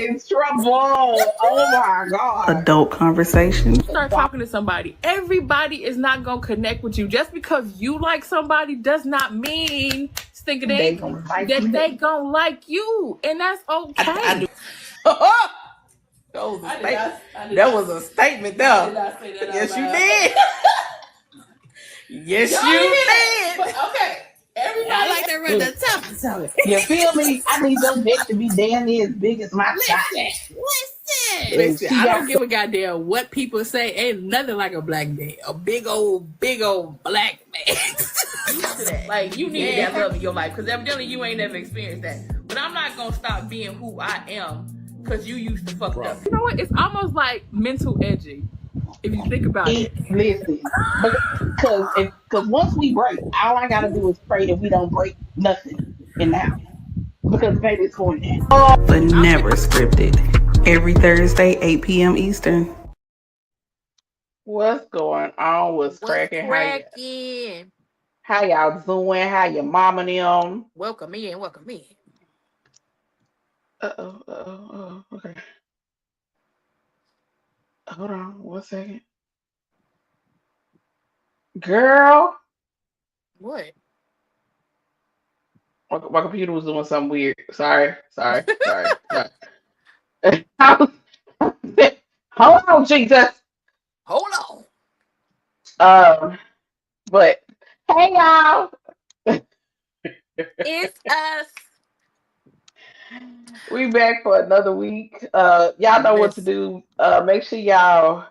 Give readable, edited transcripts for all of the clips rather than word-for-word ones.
in trouble. Oh my God. Adult conversation. Start talking to somebody. Everybody is not gonna connect with you. Just because you like somebody does not mean They gonna like that you. they gonna like you, and that's okay. That was a statement there. I did not say that. Yes, out you loud. did. Yes, you did. But okay, everybody. I like that right there. Tell me. You feel me? I need your dick to be damn near as big as my thigh. Listen, She I got don't give a goddamn what people say. Ain't nothing like a black man. A big old black man. Like, you need that love in your life, because evidently you ain't never experienced that. But I'm not gonna stop being who I am because you used to fuck up. You know what? It's almost like mental edging if you think about it. Listen, because once we break, all I gotta do is pray that we don't break nothing in the house. Because baby, it's going down. But never scripted. Every Thursday, 8 p.m. Eastern. What's going on? What's cracking? cracking? How y'all doing? How your mama and them? Welcome in. Okay. Hold on 1 second. Girl, What? my computer was doing something weird. Sorry. Hold on, Jesus. Hold on. But hey y'all. It's us. We back for another week. Y'all know what to do. Make sure y'all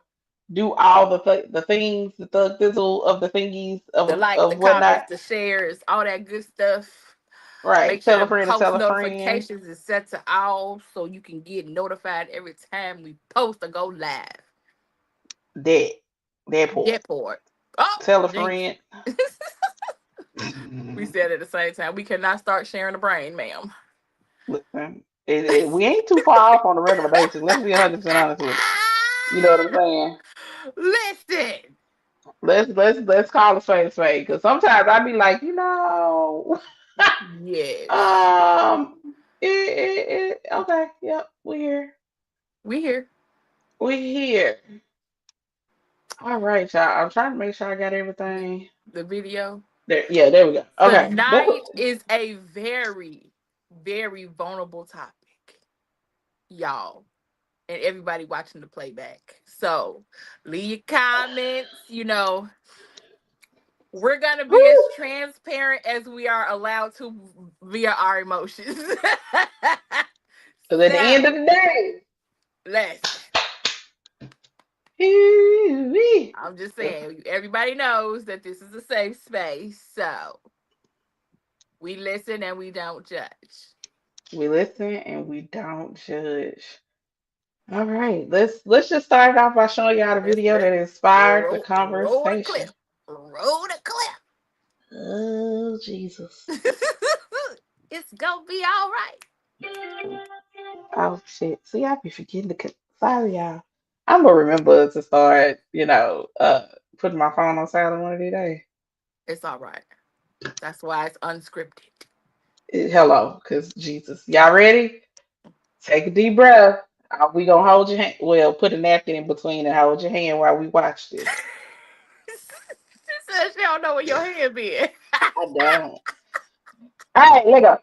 do all the things, the thizzle of the thingies The likes, the of comments, whatnot. the shares, all that good stuff. Right. Make Tell sure a friend to post tell a friend. notifications is set to all so you can get notified every time we post or go live. That part. That part. Oh, Tell a jinx. friend. We said at the same time, we cannot start sharing the brain, ma'am. Listen, we ain't too far off on a regular basis. Let's be 100% honest with it. You know what I'm saying? Listen. Let's call it fade. Because sometimes I be like, Yes. Okay, yep, we're here. We here. We're here. All right, y'all. I'm trying to make sure I got everything. The video. There, yeah, there we go. Okay. Tonight is a very, very vulnerable topic, y'all, and everybody watching the playback. So leave your comments. We're gonna be as transparent as we are allowed to via our emotions. Because at the end of the day, let's. I'm just saying, everybody knows that this is a safe space, so we listen and we don't judge. We listen and we don't judge. All right, let's just start off by showing y'all the video that inspired the conversation. Roll the clip. Oh Jesus! It's gonna be all right. Oh shit! See, I be forgetting to. Sorry, y'all. I'm gonna remember to start, putting my phone on silent one of these days. It's all right. That's why it's unscripted. Hello, because Jesus, y'all ready? Take a deep breath. We gonna hold your hand. Well, put a napkin in between and hold your hand while we watch this. She said she don't know where your hand been. I don't. All right, let go.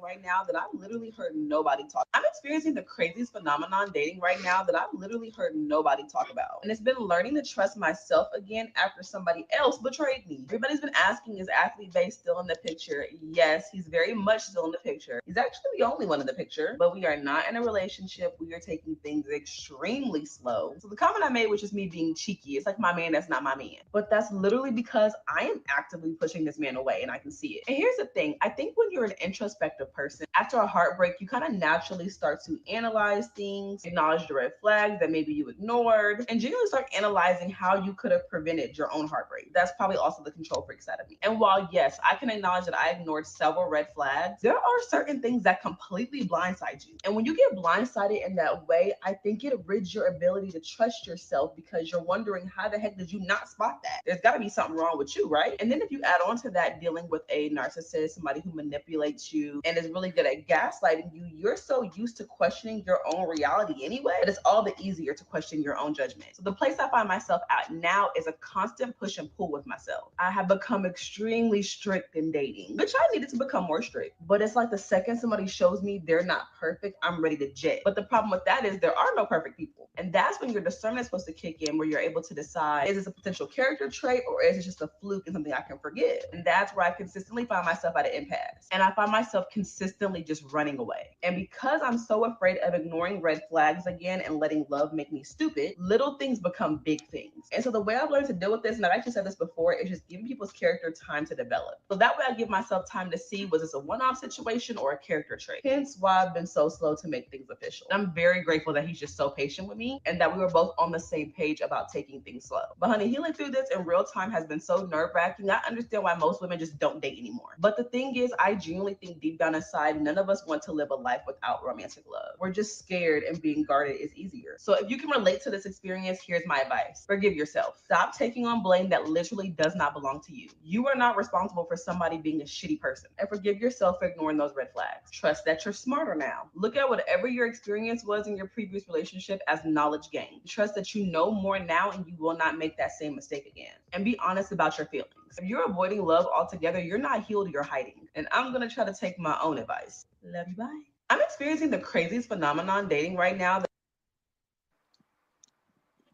Right now that I've literally heard nobody talk. I'm experiencing the craziest phenomenon dating right now that I've literally heard nobody talk about. And it's been learning to trust myself again after somebody else betrayed me. Everybody's been asking, is Athlete Bay still in the picture? Yes, he's very much still in the picture. He's actually the only one in the picture, but we are not in a relationship. We are taking things extremely slow. So the comment I made was just me being cheeky. It's like, my man, that's not my man. But that's literally because I am actively pushing this man away and I can see it. And here's the thing. I think when you're an introspective person, after a heartbreak, you kind of naturally start to analyze things, acknowledge the red flags that maybe you ignored, and genuinely start analyzing how you could have prevented your own heartbreak. That's probably also the control freak side of me. And while yes, I can acknowledge that I ignored several red flags, there are certain things that completely blindside you. And when you get blindsided in that way, I think it rids your ability to trust yourself because you're wondering, how the heck did you not spot that? There's got to be something wrong with you, right? And then if you add on to that dealing with a narcissist, somebody who manipulates you, and is really good at gaslighting you, you're so used to questioning your own reality anyway, that it's all the easier to question your own judgment. So the place I find myself at now is a constant push and pull with myself. I have become extremely strict in dating, which I needed to become more strict. But it's like the second somebody shows me they're not perfect, I'm ready to jet. But the problem with that is there are no perfect people. And that's when your discernment is supposed to kick in, where you're able to decide, is this a potential character trait or is it just a fluke and something I can forgive? And that's where I consistently find myself at an impasse. And I find myself consistently just running away. And because I'm so afraid of ignoring red flags again and letting love make me stupid, little things become big things. And so the way I've learned to deal with this, and I've actually said this before, is just giving people's character time to develop. So that way I give myself time to see, was this a one-off situation or a character trait? Hence why I've been so slow to make things official. And I'm very grateful that he's just so patient with me and that we were both on the same page about taking things slow. But honey, healing through this in real time has been so nerve-wracking. I understand why most women just don't date anymore. But the thing is, I genuinely think deep down inside, none of us want to live a life without romantic love. We're just scared, and being guarded is easier. So if you can relate to this experience, here's my advice. Forgive yourself. Stop taking on blame that literally does not belong to you. You are not responsible for somebody being a shitty person. And forgive yourself for ignoring those red flags. Trust that you're smarter now. Look at whatever your experience was in your previous relationship as knowledge gained. Trust that you know more now and you will not make that same mistake again. And be honest about your feelings. If you're avoiding love altogether, you're not healed, you're hiding. And I'm going to try to take my own advice. Love you, bye. I'm experiencing the craziest phenomenon dating right now.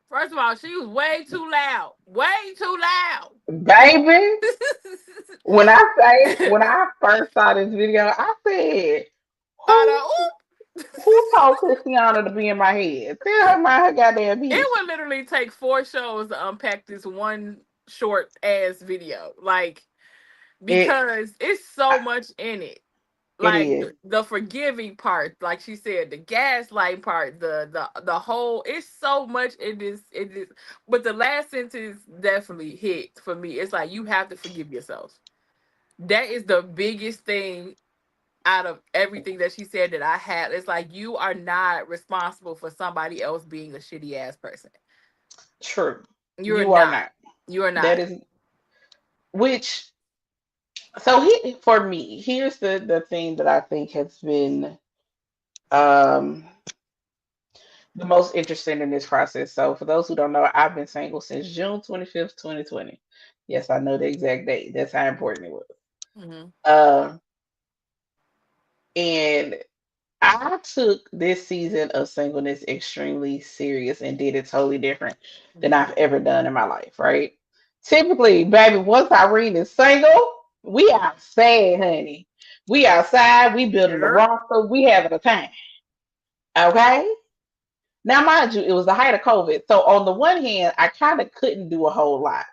First of all, she was way too loud. Way too loud. Baby, when I first saw this video, I said, who Oop. who told Christiana to be in my head? Tell her mind her goddamn It business. would literally take 4 shows to unpack this one short ass video. Like, It because it's so much in it. it Like is. the forgiving part, like she said, the gaslight part, the whole, it's so much in this, but the last sentence definitely hit for me. It's like, you have to forgive yourself. That is the biggest thing out of everything that she said that I had. It's like, you are not responsible for somebody else being a shitty ass person. True. You're You are not. not. You're That not. is which so for me, here's the thing that I think has been um the most interesting in this process. So for those who don't know, I've been single since June 25th, 2020. Yes, I know the exact date. That's how important it was. Hmm. Uh, and I took this season of singleness extremely serious and did it totally different than Hmm. I've ever done in my life, right? Typically, baby, once Irene is single, we outside, honey. We outside, we building the Sure. roster, we having a time. Okay? Now, mind you, it was the height of COVID. So on the one hand, I kind of couldn't do a whole lot.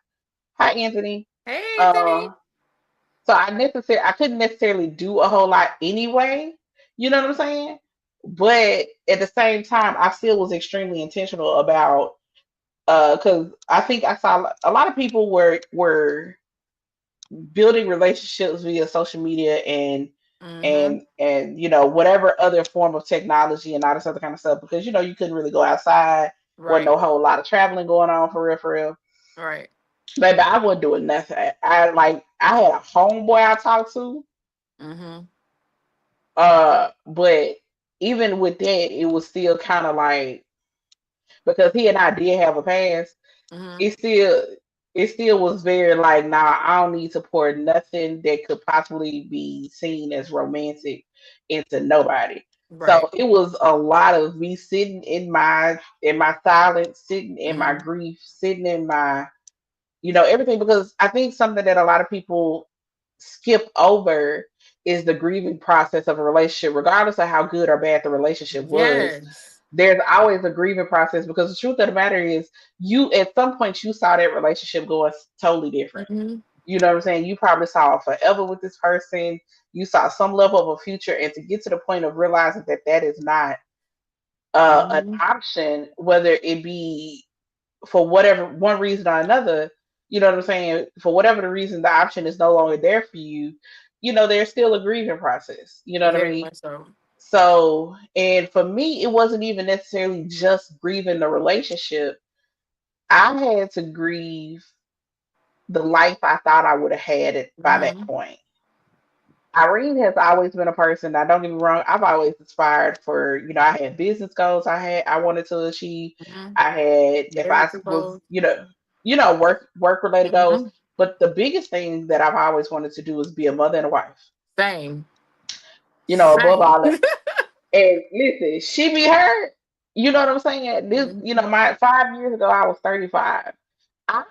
Hi, Anthony. Hey, Anthony. Uh, so I couldn't necessarily do a whole lot anyway. You know what I'm saying? But at the same time, I still was extremely intentional about because I think I saw a lot of people were building relationships via social media Hmm. and whatever other form of technology and all this other kind of stuff because you couldn't really go outside. Wasn't Right. no whole lot of traveling going on for real, for real. Right. Baby, I wasn't doing nothing. I had a homeboy I talked to, Hmm. but even with that, it was still kind of like because he and I did have a past. Hmm. it still it still was very like, nah, I don't need to pour nothing that could possibly be seen as romantic into nobody. Right. So it was a lot of me sitting in my silence, sitting in my Hmm. grief, sitting in my everything because I think something that a lot of people skip over is the grieving process of a relationship, regardless of how good or bad the relationship was. Yes. There's always a grieving process because the truth of the matter is, you at some point you saw that relationship going totally different. Hmm. You know what I'm saying? You probably saw forever with this person. You saw some level of a future, and to get to the point of realizing that that is not an Hmm. option, whether it be for whatever one reason or another, you know what I'm saying? For whatever the reason, the option is no longer there for you. There's still a grieving process. You know what I Very mean? much so. So, and for me, it wasn't even necessarily just grieving the relationship. I had to grieve the life I thought I would have had it by that Hmm. point. Irene has always been a person. Now, don't get me wrong. I've always aspired for, I had business goals. I wanted to achieve. Mm-hmm. I had, if I Character was, goals. work related goals. Mm-hmm. But the biggest thing that I've always wanted to do is be a mother and a wife. Same. Above Same. all that. And listen, she be her. You know what I'm saying? Mm-hmm. my 5 years ago, I was 35. I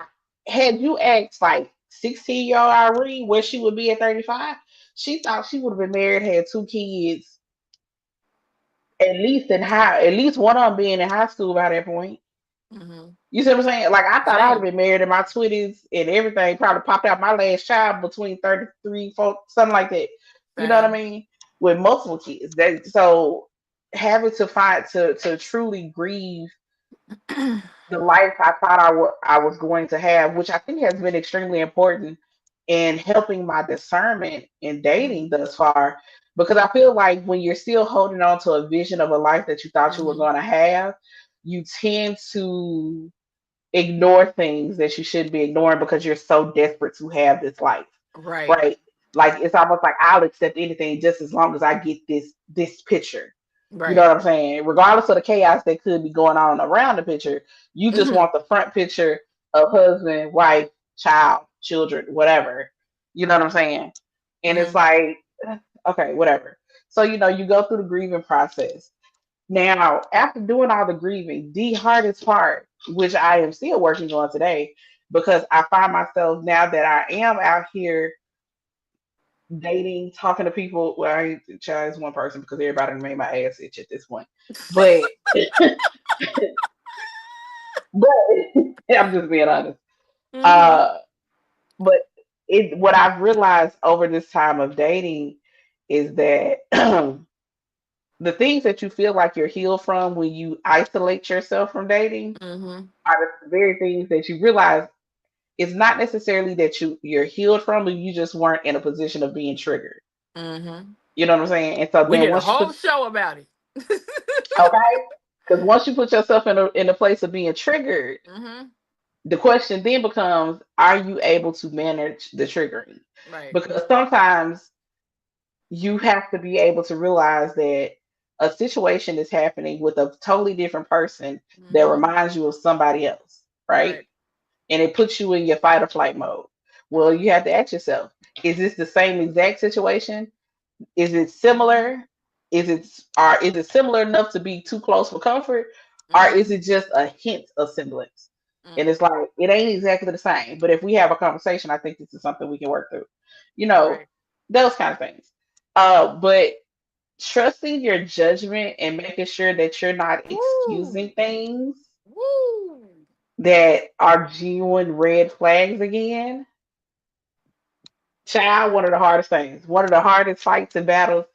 had you asked like 16-year-old Irene where she would be at 35, she thought she would have been married, had two kids, at least one of them being in high school by that point. Mm-hmm. You see what I'm saying? Like I thought I would have Same. been married in my 20s and everything. Probably popped out my last child between 33, 4, something like that. You know what I Same. mean? With multiple kids. So having to find to truly grieve the life I thought I was going to have, which I think has been extremely important in helping my discernment in dating Mm-hmm. thus far. Because I feel like when you're still holding on to a vision of a life that you thought you were Mm-hmm. going to have, you tend to ignore things that you should be ignoring because you're so desperate to have this life, Right. right? Like it's almost like I'll accept anything just as long as I get this picture. You know Right. what I'm saying? Regardless of the chaos that could be going on around the picture, you just Mm-hmm. want the front picture of husband, wife, child, children, whatever. You know what I'm saying? And it's Mm-hmm. like, okay, whatever. So, you go through the grieving process. Now, after doing all the grieving, the hardest part, which I am still working on today, because I find myself now that I am out here dating, talking to people. Well, I ain't child is one person because everybody made my ass itch at this point. But but I'm just being honest. Mm-hmm. Uh but what I've realized over this time of dating is that the things that you feel like you're healed from when you isolate yourself from dating Mm-hmm. are the very things that you realize it's not necessarily that you're healed from, but you just weren't in a position of being triggered. Mm-hmm. You know what I'm saying? And so We then did a once you whole put show about it. okay, because once you put yourself in a place of being triggered, Mm-hmm. the question then becomes, are you able to manage the triggering? Right. Because sometimes you have to be able to realize that a situation is happening with a totally different person that Mm-hmm. reminds you of somebody else, right? Right. And it puts you in your fight or flight mode. Well, you have to ask yourself, is this the same exact situation? Is it Mm-hmm. similar? Is it similar enough to be too close for comfort? Or is Mm-hmm. it just a hint of semblance? And Mm-hmm. it's like it ain't exactly the same. But if we have a conversation, I think this is something we can work through. You know, Right. those kind of things. But trusting your judgment and making sure that you're not Woo. excusing things Woo. that are genuine red flags again. Child, one of the hardest things, one of the hardest fights and battles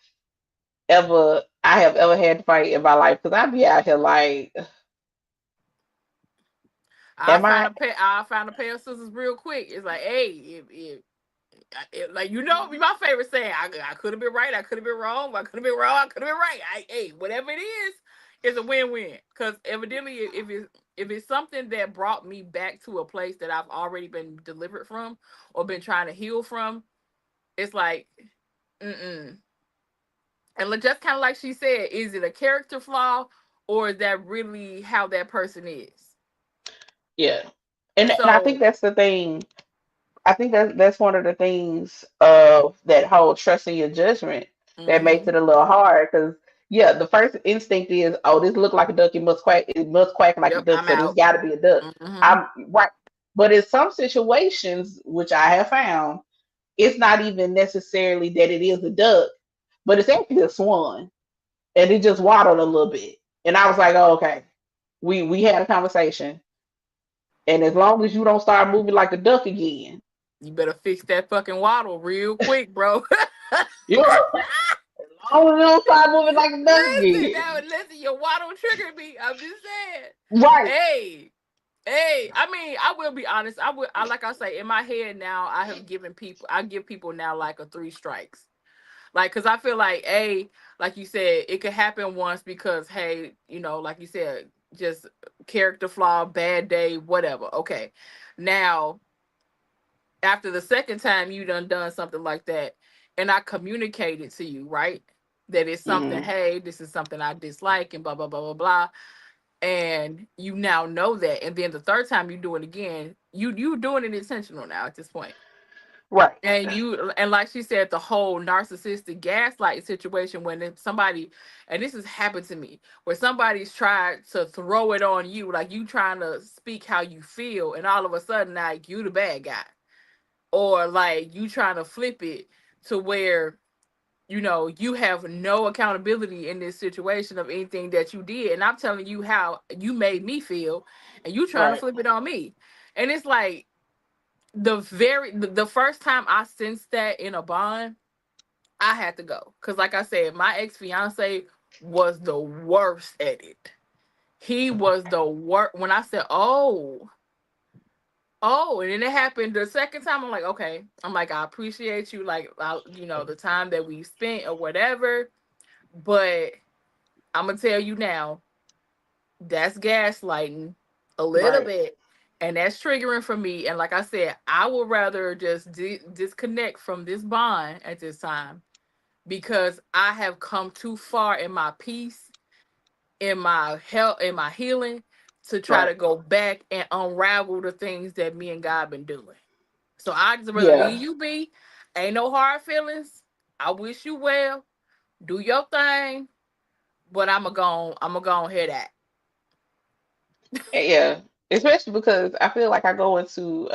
ever I have ever had to fight in my life. Because I be out here like, I am found I a pair. I found a pair of scissors real quick. It's like, hey, like be my favorite saying. I could have been right. I could have been wrong. I could have been wrong. I could have been right. Hey, whatever it is, it's a win-win. Because evidently, if it's something that brought me back to a place that I've already been delivered from or been trying to heal from, it's like, mm-mm. And just kind of like she said, is it a character flaw or is that really how that person is? yeah. And I think So, that's the thing. I think that's one of the things of that whole trusting your judgment that makes mm-hmm. it a little hard because yeah, the first instinct is, oh, this look like a duck, it must quack like a Yep, duck, I'm so this out. gotta be a duck. Mm-hmm. I'm right. But in some situations, which I have found, it's not even necessarily that it is a duck, but it's actually a swan. And it just waddled a little bit. And I was like, oh, okay. We had a conversation. And as long as you don't start moving like a duck again, You better fix that fucking waddle real quick, bro. you know, as long as you don't start moving like a duck Listen, now again. listen, your waddle triggered me. I'm just saying. Right. Hey, hey. I mean, I will be honest. I like I say in my head now. I give people now like a three strikes. Like, cause I feel like like you said, it could happen once because hey, like you said, just character flaw, bad day, whatever. Okay, now after the second time you done something like that, and I communicate it to you, right? That it's something, Mm-hmm. hey, this is something I dislike and blah blah blah blah blah. And you now know that. And then the third time you do it again, you doing it intentional now at this point. Right. And you, and like she said, the whole narcissistic gaslight situation when if somebody, and this has happened to me, where somebody's tried to throw it on you, like you trying to speak how you feel, and all of a sudden like you the bad guy, or like you trying to flip it to where you have no accountability in this situation of anything that you did, and I'm telling you how you made me feel, and you trying to Right. flip it on me. And it's like the first time I sensed that in a bond, I had to go. Cause like I said, my ex-fiance was the worst at it. He was the worst. When I said, oh, and then it happened the second time, I'm like, okay. I'm like, I appreciate you, like, the time that we spent or whatever. But I'm gonna tell you now, that's gaslighting a little Right. bit, and that's triggering for me. And like I said, I would rather just disconnect from this bond at this time, because I have come too far in my peace, in my health, in my healing, to try Right. to go back and unravel the things that me and God been doing. So I just rather Yeah. leave you be. Ain't no hard feelings. I wish you well. Do your thing, but I'm gonna go ahead at. Yeah. Especially because I feel like I go into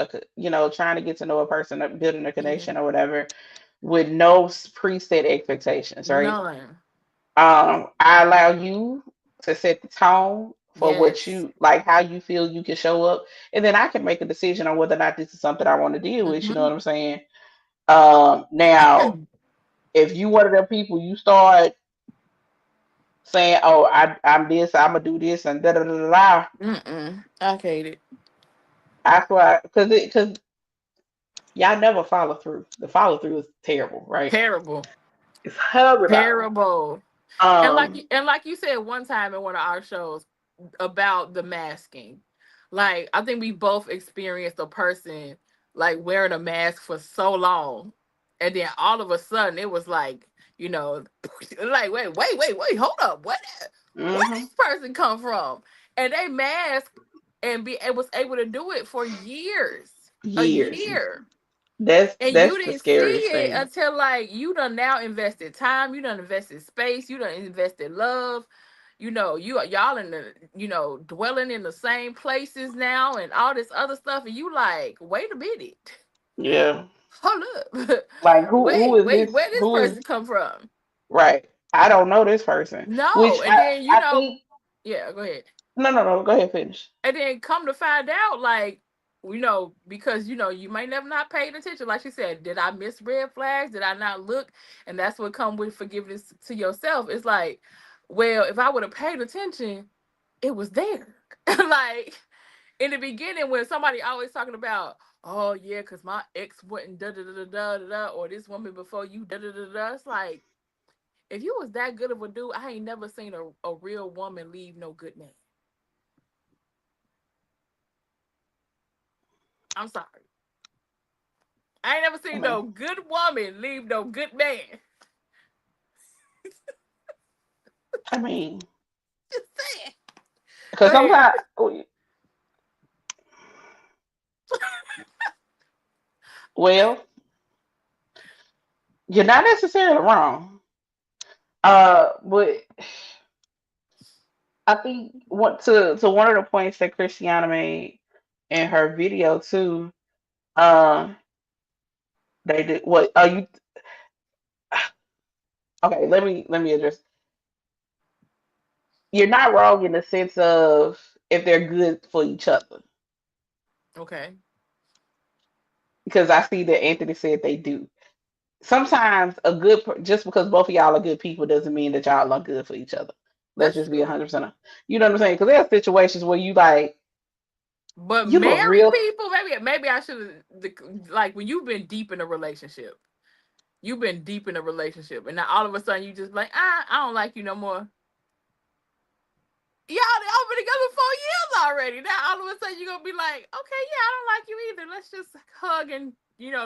trying to get to know a person, building a Mhm. connection or whatever, with no preset expectations, right? None. I allow you to set the tone for what Yes. you like, how you feel you can show up, and then I can make a decision on whether or not this is something I want to deal with. You know Hmm. what I'm saying? Now, if you one of them people, you start saying, "Oh, I'm this, I'm gonna do this," and da da da da, da, Mm-mm. I hate it. I swear, because y'all never follow through. The follow through is terrible, right? Terrible. It's horrible. Terrible. And like Um, you said one time in one of our shows about the masking. Like I think we both experienced a person like wearing a mask for so long, and then all of a sudden it was like, like wait, hold up, where hmm this person come from? And they masked and be it was able to do it for years, a years. year. And you That's the didn't see scariest it thing. until like you done now invested time, you done invested space, you done invested love. Y'all in the dwelling in the same places now and all this other stuff, and you like, wait a minute, Yeah. hold up, Like who is wait, this? where this Who is person come from? right? I don't know this person. No, Which and then I think yeah, go ahead. no. Go ahead, finish. And then come to find out, like, because you may never not paid attention. Like she said, did I miss red flags? Did I not look? And that's what come with forgiveness to yourself. It's like, well, if I would have paid attention, it was there. Like in the beginning, when somebody always talking about, oh yeah, because my ex wouldn't da da da da da da da, or this woman before you da da da da. It's like, if you was that good of a dude, I ain't never seen a real woman leave no good man. I'm sorry. I ain't never I seen mean, no good woman leave no good man. I mean, Just saying. Go because ahead. sometimes, well, you're not necessarily wrong. But I think what to one of the points that Christiana made in her video too. Uh, they did what? Are you okay? Let me address. You're not wrong in the sense of if they're good for each other, Okay. because I see that Anthony said they do. Sometimes just because both of y'all are good people doesn't mean that y'all are good for each other. Let's That's just be true. 100%. You know what I'm saying? Because there are situations where you like But you look married real. people, maybe I should like when you've been deep in a relationship. You've been deep in a relationship, and now all of a sudden you just like, I don't like you no more. Y'all been together 4 years already. Now all of a sudden you're gonna be like, okay, yeah, I don't like you either. Let's just hug and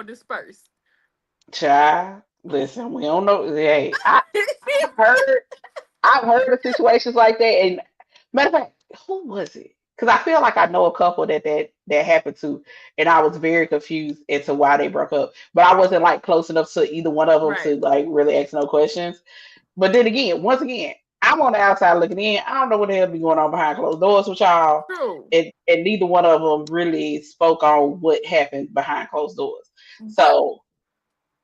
disperse. Child. Listen, we don't know. Hey, I've heard I've heard of situations like that. And matter of fact, who was it? Because I feel like I know a couple that happened to, and I was very confused as to why they broke up. But I wasn't like close enough to either one of them Right. to like really ask no questions. But then again, once again, I'm on the outside looking in. I don't know what the hell be going on behind closed doors with y'all, True. and neither one of them really spoke on what happened behind closed doors. But So,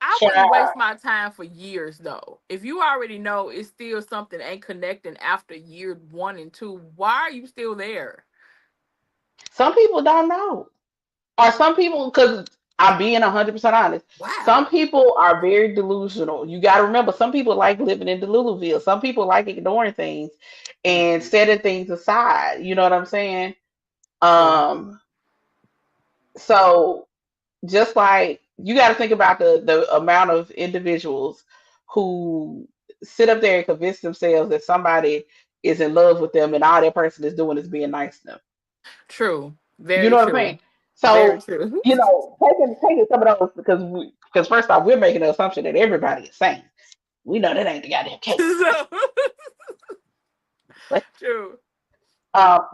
I wouldn't child, waste my time for years though. If you already know it's still something ain't connecting after year 1 and 2, why are you still there? some people don't know. Or some people, because I'm being 100% honest, some Wow. people are very delusional. You got to remember, some people like living in Deluluville. Some people like ignoring things and Mm, setting things aside. You know what I'm saying? true. Um, so just like you got to think about the amount of individuals who sit up there and convince themselves that somebody is in love with them and all that person is doing is being nice to them. True. You Very know what I'm saying? true. Very So, true. taking some of those because first off, we're making the assumption that everybody is sane. We know that ain't the goddamn case. So, But true.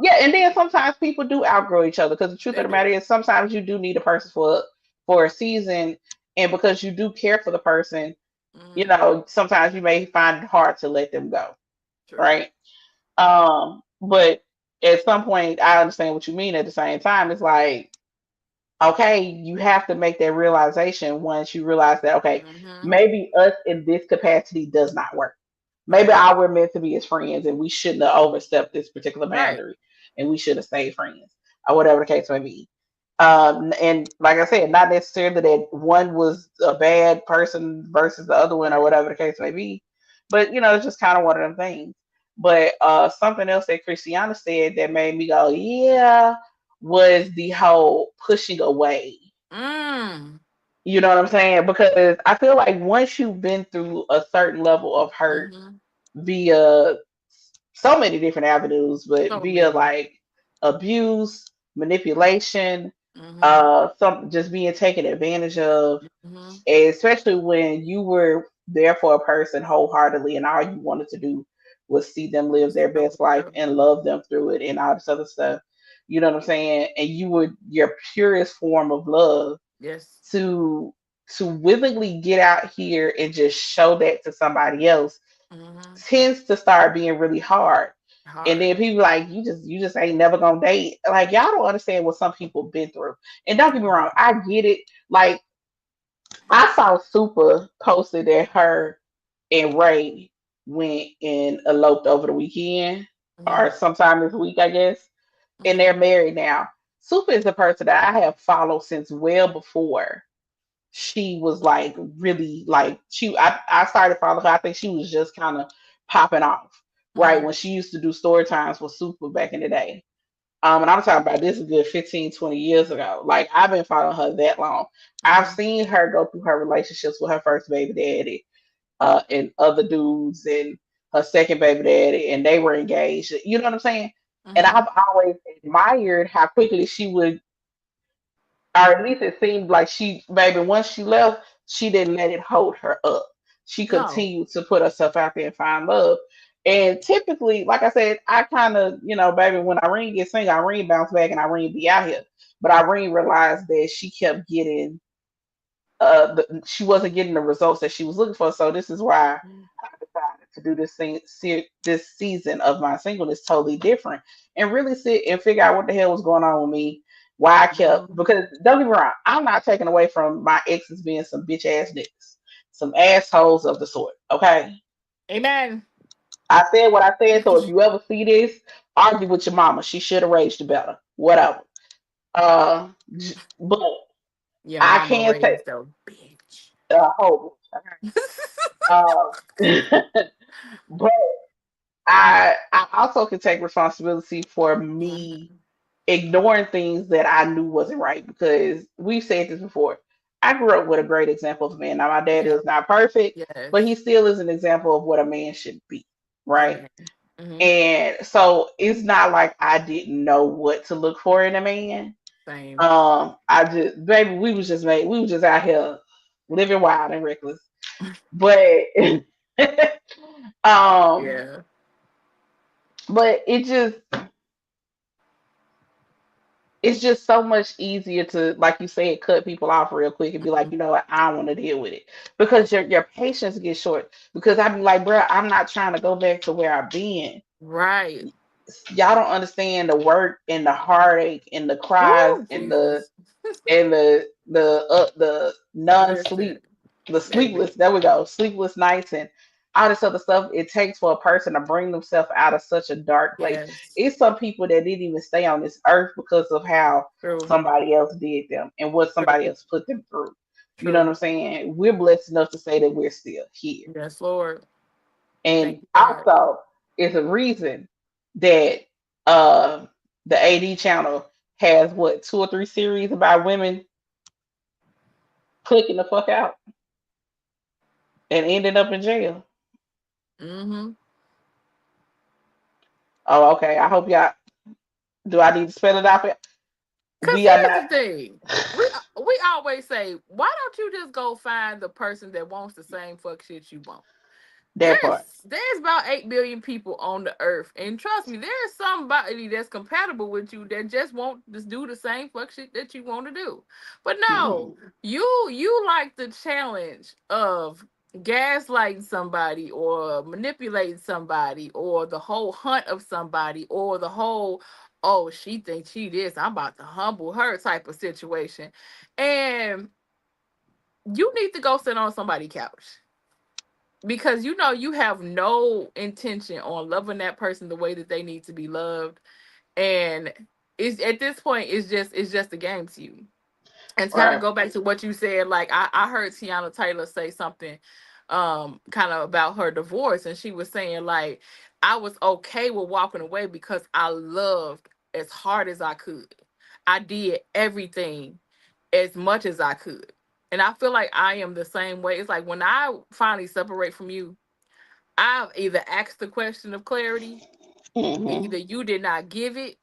yeah, and then sometimes people do outgrow each other because the truth They of the matter do. is sometimes you do need a person for a season, and because you do care for the person, Mm, sometimes you may find it hard to let them go, true. right? But at some point, I understand what you mean. At the same time, it's like okay, you have to make that realization once you realize that, okay, Mm-hmm. maybe us in this capacity does not work. Maybe Right. all we're meant to be as friends and we shouldn't have overstepped this particular Right. boundary and we should have stayed friends or whatever the case may be. And like I said, not necessarily that one was a bad person versus the other one or Right. whatever the case may be, but it's just kind of one of them things. But something else that Christiana said that made me go, yeah, was the whole pushing away. Mm. You know what I'm saying? Because I feel like once you've been through a certain level of hurt Mm-hmm. via so many different avenues, but So via many. like abuse, manipulation, Mm-hmm. some just being taken advantage of, Mm-hmm. and especially when you were there for a person wholeheartedly and all you wanted to do was see them live their best life So, and love them through it and all this other stuff. You know what I'm saying? And you were your purest form of love yes. to willingly get out here and just show that to somebody else Mm-hmm. tends to start being really hard. And Hard. then people like you just ain't never gonna date. Like y'all don't understand what some people been through. And don't get me wrong, I get it. Like I saw Super posted that her and Ray went and eloped over the weekend Mm-hmm. or sometime this week, I guess. And Mm-hmm. they're married now. Super is a person that I have followed since well before she was like really like I started following her. I think she was just kind of popping off, right? Mm-hmm. When she used to do story times with Super back in the day. And I'm talking about this is good 15, 20 years ago. Like I've been following her that long. I've Mm-hmm. seen her go through her relationships with her first baby daddy, and other dudes and her second baby daddy, and they were engaged. You know what I'm saying? And Mm-hmm. I've always admired how quickly she would, or at least it seemed like she, baby, once she left, she didn't let it hold her up. She No. continued to put herself out there and find love. And typically, like I said, I kind of, baby, when Irene gets single, Irene bounce back and Irene be out here. But Irene realized that she kept getting, she wasn't getting the results that she was looking for. So this is why I decided to do this thing, this season of my singleness totally different, and really sit and figure out what the hell was going on with me. Why I kept, Mm-hmm. because don't get me wrong, I'm not taking away from my exes being some bitch ass niggas, some assholes of the sort. Okay, Amen. I said what I said. So if you ever see this, argue with your mama. She should have raised you better. Whatever. But Your I mama can say raised a bitch. hope. Uh, but I also can take responsibility for me Mhm. ignoring things that I knew wasn't right because we've said this before. I grew up with a great example of a man. Now my dad Yeah. is not perfect, but he Yes. still is an example of what a man should be, right? Amen. Mm-hmm. And so it's not like I didn't know what to look for in a man. Same. I just baby, we was just out here living wild and reckless. But um, Yeah. but it's just so much easier to, like you said, cut people off real quick and be like, you know what, I don't want to deal with it because your patience gets short. Because I'm like, bro, I'm not trying to go back to where I've been. Right. Y'all don't understand the work and the heartache and the cries Oh, and Jesus. the Listen, non-sleep, the baby. sleepless, there we go, sleepless nights and all this other stuff it takes for a person to bring themselves out of such a dark place. Yes. It's some people that didn't even stay on this earth because of how True. somebody else did them and what somebody True. else put them through. You know what True. I'm saying? We're blessed enough to say that we're still here. Yes, Lord. And Thank you, God. also, it's a reason that uh, the AD channel has what, two or three series about women clicking the fuck out and ended up in jail. Mm-hmm. Oh, okay. I hope y'all. Do I need to spell it out? Cause We are here's not the thing. We always say, why don't you just go find the person that wants the same fuck shit you want? that part. There's about 8 billion people on the earth, and trust me, there's somebody that's compatible with you that just won't just do the same fuck shit that you want to do. But no, Mhm. you like the challenge of gaslighting somebody or manipulating somebody or the whole hunt of somebody or the whole, oh, she thinks she this, I'm about to humble her type of situation. And you need to go sit on somebody's couch because you know you have no intention on loving that person the way that they need to be loved, and it's at this point it's just a game to you. And to kind of Right. go back to what you said, like I heard Tiana Taylor say something kind of about her divorce, and she was saying like, I was okay with walking away because I loved as hard as I could. I did everything as much as I could. And I feel like I am the same way. It's like when I finally separate from you, I've either asked the question of clarity, Hmm. either you did not give it,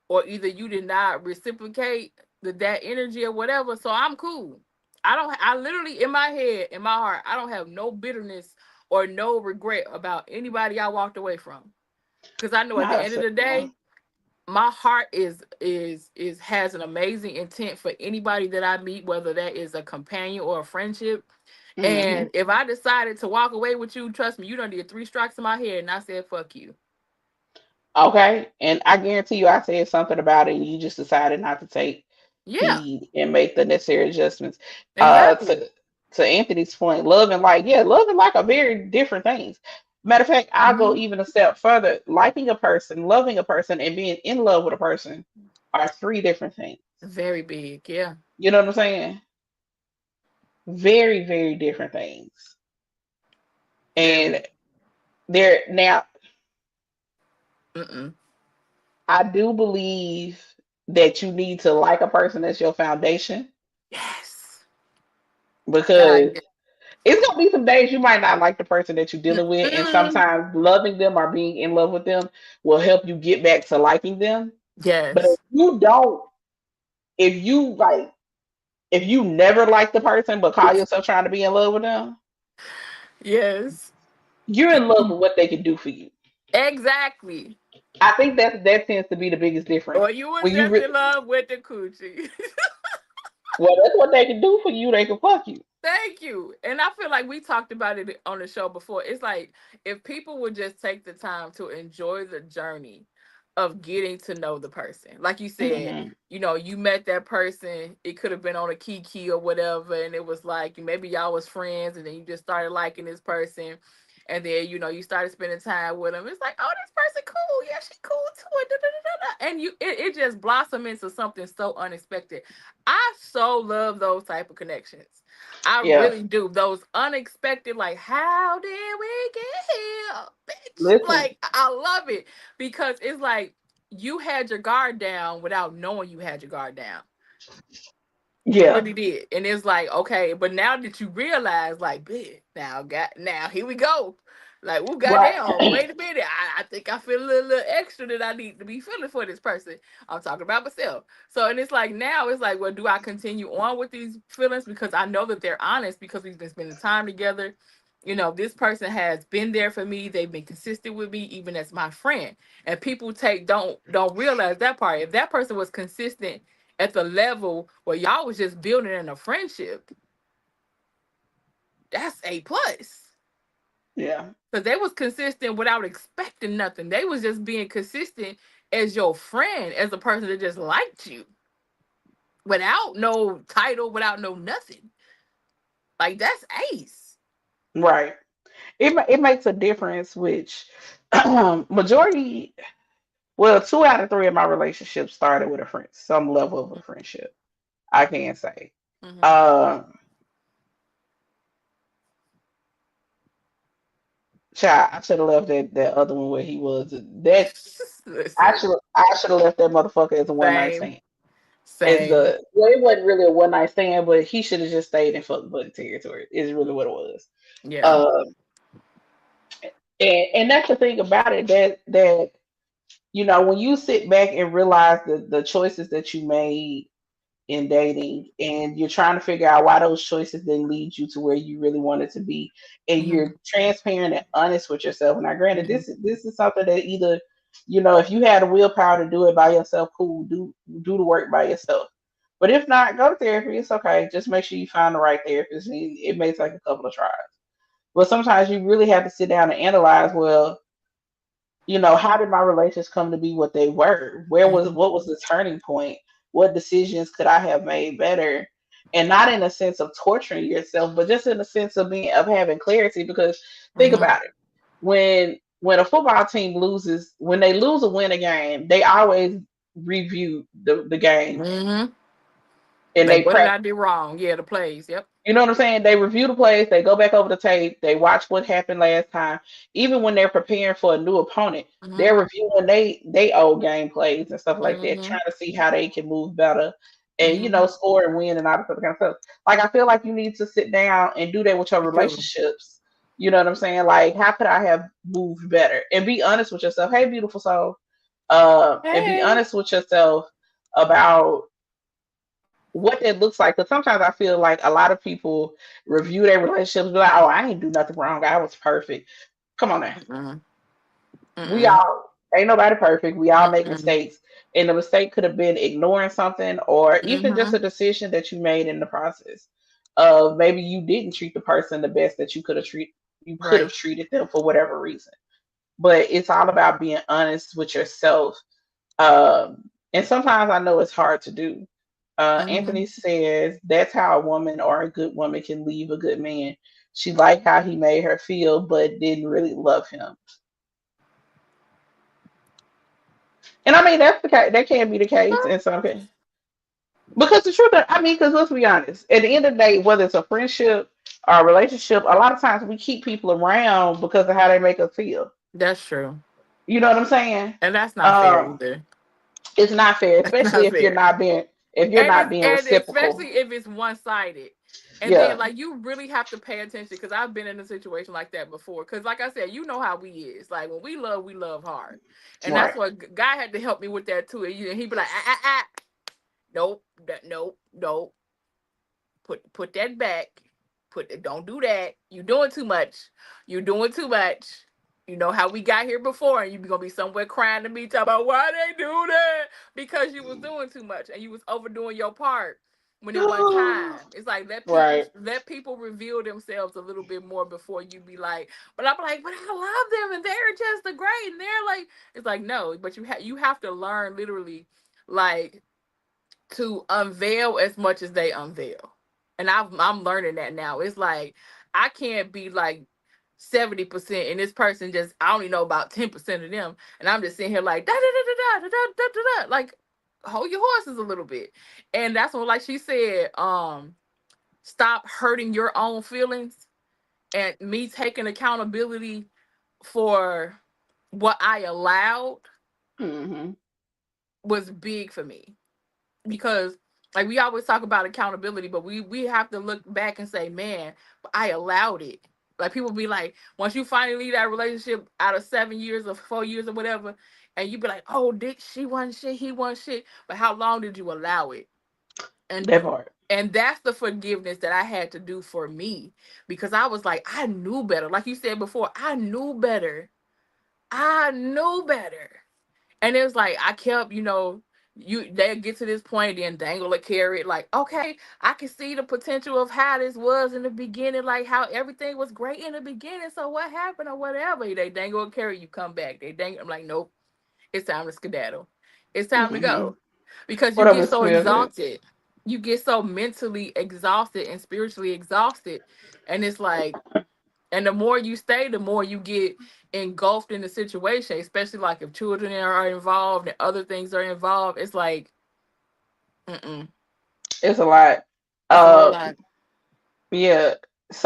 or either you did not reciprocate that energy or whatever. So I'm cool. I literally in my head, in my heart, I don't have no bitterness or no regret about anybody I walked away from. Cause I know at the Not a end of the second one. day, my heart is has an amazing intent for anybody that I meet, whether that is a companion or a friendship. Hmm. And if I decided to walk away with you, trust me, you don't need three strikes in my head, and I said fuck you. Okay. And I guarantee you, I said something about it, and you just decided not to take Yeah, heed and make the necessary adjustments. Uh, exactly. to to Anthony's point, love and like, yeah, love and like are very different things. Matter of fact, I'll go Hmm. even a step further. Liking a person, loving a person, and being in love with a person are three different things. Very big. Yeah. You know what I'm saying? Very, very different things. Very. And there now, Mm-mm. I do believe that you need to like a person as your foundation Yes. because God. Yeah. it's gonna be some days you might not like the person that you're dealing with, and Mm-mm. sometimes loving them or being in love with them will help you get back to liking them. But Yes. if you like, if you never like the person but call yourself trying to be in love with them, Yes. you're in love with what they can do for you. Exactly. I think that tends to be the biggest difference. Or you was When you just in re- love with the coochie. well, that's what they can do for you. They can fuck you. Thank you. And I feel like we talked about it on the show before. It's like if people would just take the time to enjoy the journey of getting to know the person. Like you said, Hmm. you met that person, it could have been on a kiki or whatever, and it was like maybe y'all was friends and then you just started liking this person. And then you started spending time with them. It's like, oh, this person cool. Yeah, she cool too. Da, da, da, da, da. And it just blossomed into something so unexpected. I so love those type of connections. I Yeah. really do. Those unexpected, like, how did we get here, bitch? Listen. Like, I love it because it's like you had your guard down without knowing you had your guard down. You Yeah. really did. And it's like, okay, but now that you realize, like, bitch, now here we go. Like, well, Right. goddamn, wait a minute. I think I feel a little extra that I need to be feeling for this person. I'm talking about myself. So, and it's like now, it's like, well, do I continue on with these feelings because I know that they're honest because we've been spending time together. You know, this person has been there for me. They've been consistent with me, even as my friend. And people don't realize that part. If that person was consistent at the level where y'all was just building in a friendship, that's A plus. Yeah. Because they was consistent without expecting nothing. They was just being consistent as your friend, as a person that just liked you without no title, without no nothing. Like that's ace. Right. It makes a difference, which majority, well, 2 out of 3 of my relationships started with a friend, some level of a friendship. I can say. Mm-hmm. Um, Child, I should have left that other one where he was. That Listen, I should have left that motherfucker as a one night same, stand. As same. the well, it wasn't really a one night stand, but he should have just stayed in fuck buddy territory. Is really what it was. Yeah. Um, and that's the thing about it, that when you sit back and realize the choices that you made in dating, and you're trying to figure out why those choices didn't lead you to where you really wanted to be, and Mm-hmm. you're transparent and honest with yourself. Now granted, Mm-hmm. this is something that either, if you had the willpower to do it by yourself, cool, do the work by yourself. But if not, go to therapy. It's okay. Just make sure you find the right therapist. It may take a couple of tries, but sometimes you really have to sit down and analyze, well, how did my relations come to be what they were? Mm-hmm. What was the turning point? What decisions could I have made better? And not in a sense of torturing yourself, but just in a sense of having clarity. Because think Mm-hmm. about it. When a football team loses, when they lose or win a game, they always review the game, Mm-hmm. and Like, they what did practice. I do wrong? Yeah, the plays. Yep. You know what I'm saying? They review the plays, they go back over the tape, they watch what happened last time. Even when they're preparing for a new opponent, Mm-hmm. they're reviewing they old game plays and stuff like that, Mm-hmm. trying to see how they can move better and Mm-hmm. score and win and all this other kind of stuff. Like I feel like you need to sit down and do that with your You do. relationships. You know what I'm saying? Like, how could I have moved better? And be honest with yourself. Hey, beautiful soul. And be Hey. honest with yourself about what that looks like. Because sometimes I feel like a lot of people review their relationships, be like, "Oh, I ain't do nothing wrong. I was perfect." Come on now, Mm-mm. we Mm-mm. all ain't nobody perfect. We all make Mm-mm. mistakes, and the mistake could have been ignoring something, or even just Mm-hmm. a decision that you made in the process. Of maybe you didn't treat the person the best that you could have Right. treated them for whatever reason. But it's all about being honest with yourself. And sometimes I know it's hard to do. Mm-hmm. Anthony says that's how a woman or a good woman can leave a good man. She liked how he made her feel, but didn't really love him. And I mean, that's the case. That can be the case in some cases. Because the truth, I mean, because let's be honest, at the end of the day, whether it's a friendship or a relationship, a lot of times we keep people around because of how they make us feel. That's true. You know what I'm saying? And that's not fair Um, either. it's not fair, That's especially not if you're fair. not being And especially reciprocal. if it's one sided. And then Yeah, like you really have to pay attention because I've been in a situation like that before. Because like I said, you know how we is. Like when we love hard, and that's right. what guy had to help me with that too. And he'd be like, nope, nope, nope. Put that back. Don't do that. You doing too much. You doing too much. You know how we got here before, and you gonna be somewhere crying to me talking about why they do that because you was doing too much and you was overdoing your part when it wasn't time. It's like Right. let people reveal themselves a little bit more before you be like, but I'm like, but I love them and they're just the great and they're like, it's like no, but you have to learn literally like to unveil as much as they unveil. And I'm learning that now. It's like I can't be like 70% and this person just I only know about 10% of them. And I'm just sitting here like da da da da da da da da da like hold your horses a little bit. And that's what like she said, stop hurting your own feelings and me taking accountability for what I allowed Hmm. was big for me. Because like we always talk about accountability, but we have to look back and say, man, I allowed it. Like people be like, once you finally leave that relationship out of 7 years or 4 years or whatever, and you be like, oh, Dick, she wasn't shit, he wasn't shit. But how long did you allow it? And That part. and that's the forgiveness that I had to do for me, because I was like, I knew better. Like you said before, I knew better. I knew better. And it was like I kept, they get to this point, then dangle a carrot, like, okay, I can see the potential of how this was in the beginning, like how everything was great in the beginning. So what happened or whatever? They dangle a carrot, you come back. They dangle. I'm like, nope, it's time to skedaddle. It's time to Hmm. go. Because you Whatever get the so smell is. exhausted. You get so mentally exhausted and spiritually exhausted. And it's like, and the more you stay, the more you get engulfed in the situation, especially like if children are involved and other things are involved. It's like, mm-mm, It's a lot. it's a whole Uh, lot. yeah.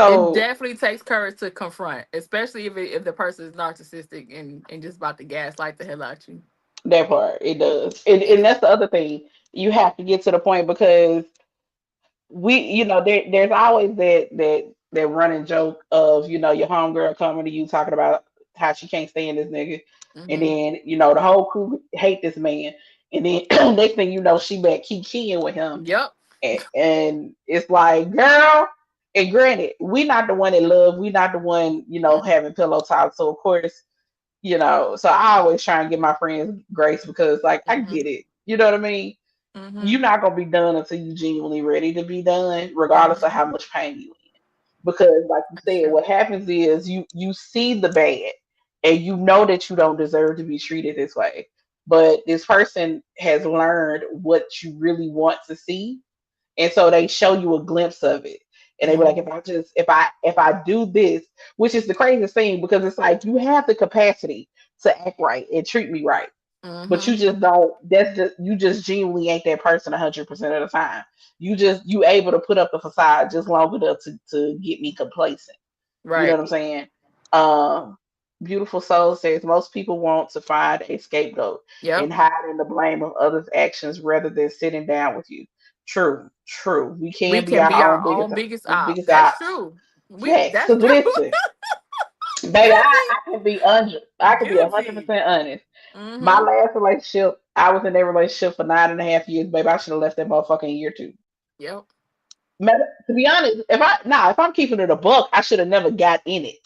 It So definitely takes courage to confront, especially if the person is narcissistic and just about to gaslight the hell out you. that part, it does, and Yeah. that's the other thing. You have to get to the point because there's always that running joke of your homegirl coming to you talking about how she can't stand this nigga, and Mm-hmm. then the whole crew hate this man, and then next thing you know she back keying with him, Yep. and it's like, girl. And granted, we not the one that love, we not the one having pillow talk. So of course, so I always try and give my friends grace because like I Mm-hmm. get it, you know what I mean. Mm-hmm. You're not gonna be done until you genuinely ready to be done, regardless of Mm-hmm. how much pain you in. Because, like you That's said, true. what happens is you see the bad, and you know that you don't deserve to be treated this way. But this person has learned what you really want to see, and so they show you a glimpse of it. And they be like, Mm-hmm. if I do this, which is the craziest thing because it's like you have the capacity to act right and treat me right, but Mm-hmm. you just don't. That's just you just genuinely ain't that person 100% of the time. You able to put up the facade just long enough to get me complacent. You know Right. what I'm saying? Um, Beautiful Soul says most people want to find a scapegoat Yep. and hide in the blame of others' actions rather than sitting down with you. True, true. We We can be can be our our own own biggest op. biggest That's ops. true. We Facts. that's Cause true. listen, baby, I can be I can be a hundred Guilty. percent honest. My Mm-hmm. last relationship, I was in that relationship for 9.5 years, baby. I should have left that motherfucker in a year two. Yep. To be honest, if I'm keeping it a buck, I should have never got in it.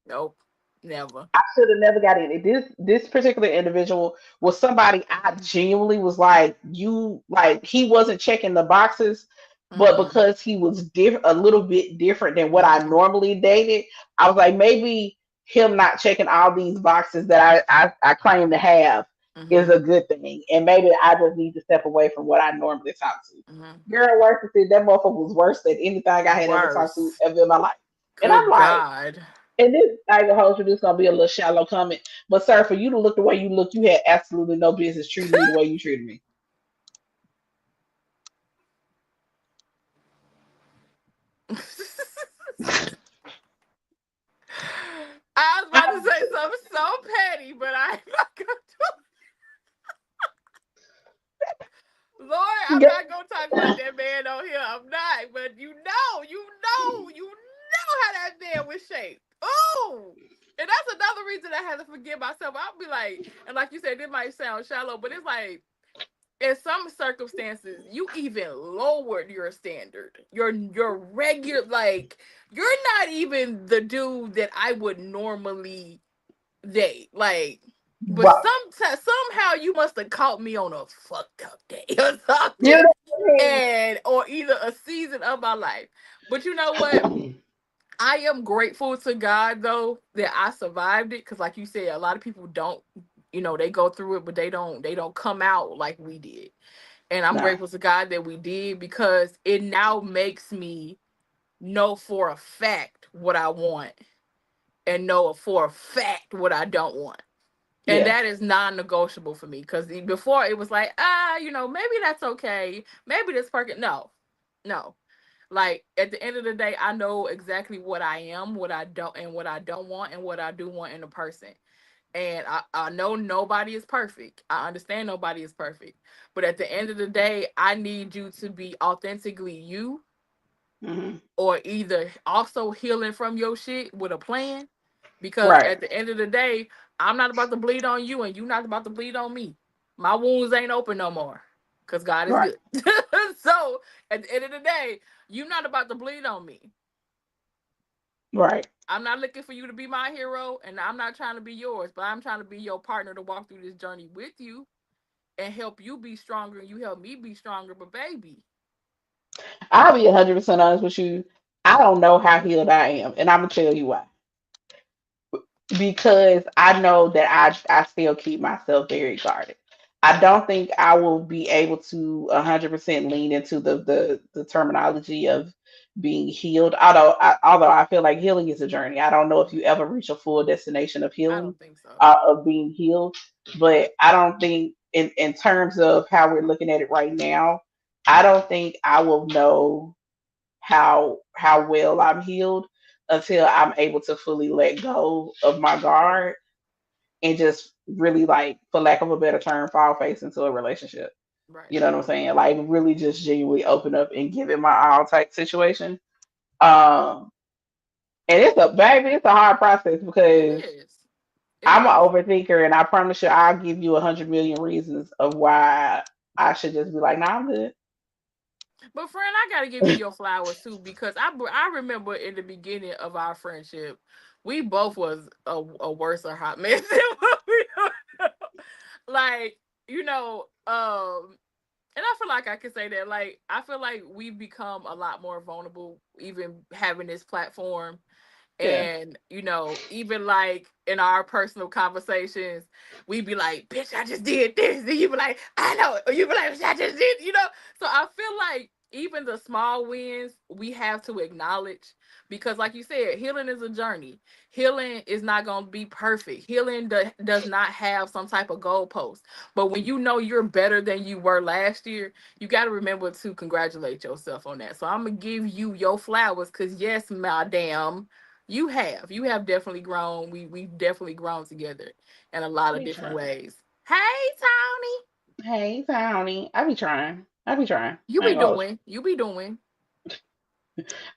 Nope. Never. I should have never got in it. This particular individual was somebody I genuinely was like, you like he wasn't checking the boxes, but Mm-mm. because he was a little bit different than what I Mm-hmm. normally dated, I was like, maybe him not checking all these boxes that I claim to have is Mm-hmm. a good thing. And maybe I just need to step away from what I normally talk to. Mm-hmm. Girl, worse than said, that motherfucker was worse than anything I had ever talked to Worse. ever in my life. And I'm Good like, God. and this, I can hold you, this gonna be a little shallow comment. But sir, for you to look the way you look, you had absolutely no business treating me the way you treated me. I was about to I, say something so petty, but I'm not gonna Lord, I'm not gonna talk about that man on here. I'm not, but you know how that man was shaped. Oh, and that's another reason I had to forgive myself. I'll be like, and like you said, it might sound shallow, but it's like in some circumstances, you even lowered your standard. Your regular, like you're not even the dude that I would normally date. Like, but right. somehow you must have caught me on a fucked up day or You something, know what and or either a season of my life. But you know what? I mean? I am grateful to God though that I survived it, because like you said, a lot of people don't. They go through it, but they don't come out like we did. And I'm Nah, grateful to God that we did, because it now makes me know for a fact what I want and know for a fact what I don't want. And yeah, that is non-negotiable for me, because before it was like, maybe that's okay. Maybe this person. No, no. Like at the end of the day, I know exactly what I am, what I don't want, and what I do want in a person. And I know nobody is perfect. I understand nobody is perfect. But at the end of the day, I need you to be authentically you, Hmm. or either also healing from your shit with a plan. Because Right. at the end of the day, I'm not about to bleed on you and you not about to bleed on me. My wounds ain't open no more. Cause God is Right. good. So at the end of the day, you're not about to bleed on me. Right. I'm not looking for you to be my hero and I'm not trying to be yours, but I'm trying to be your partner to walk through this journey with you and help you be stronger and you help me be stronger. But baby, I'll be 100% honest with you. I don't know how healed I am, and I'm gonna tell you why. Because I know that I still keep myself very guarded. I don't think I will be able to 100% lean into the terminology of being healed. Although I feel like healing is a journey. I don't know if you ever reach a full destination of I healing, don't think so. of being healed, but I don't think in terms of how we're looking at it right now, I don't think I will know how well I'm healed until I'm able to fully let go of my True. guard and just really, like, for lack of a better term, fall face into a relationship. Right. You know what I'm saying? Like, really just genuinely open up and give it my all type situation. Um and it's a hard process It because is. It I'm an is. overthinker, and I promise you I'll give you 100 million reasons of why I should just be like, nah, I'm good. But friend, I gotta give you your flowers too because I remember in the beginning of our friendship, we both was a worse or hot mess than what we are now. Like and I feel like I can say that. Like I feel like we've become a lot more vulnerable, even having this platform. Yeah. And even like in our personal conversations, we be like, "Bitch, I just did this," and you be like, "I know," or you be like, "I just did." So I feel like even the small wins we have to acknowledge because, like you said, healing is a journey. Healing is not gonna be perfect. Healing does not have some type of goalpost. But when you know you're better than you were last year, you got to remember to congratulate yourself on that. So I'm gonna give you your flowers because yes, madam, you have definitely grown. We've definitely grown together in a lot of Be different trying. ways. Hey Tony, Hey, Tony. I be trying. I be trying. you I be ain't gonna hold doing, you be doing,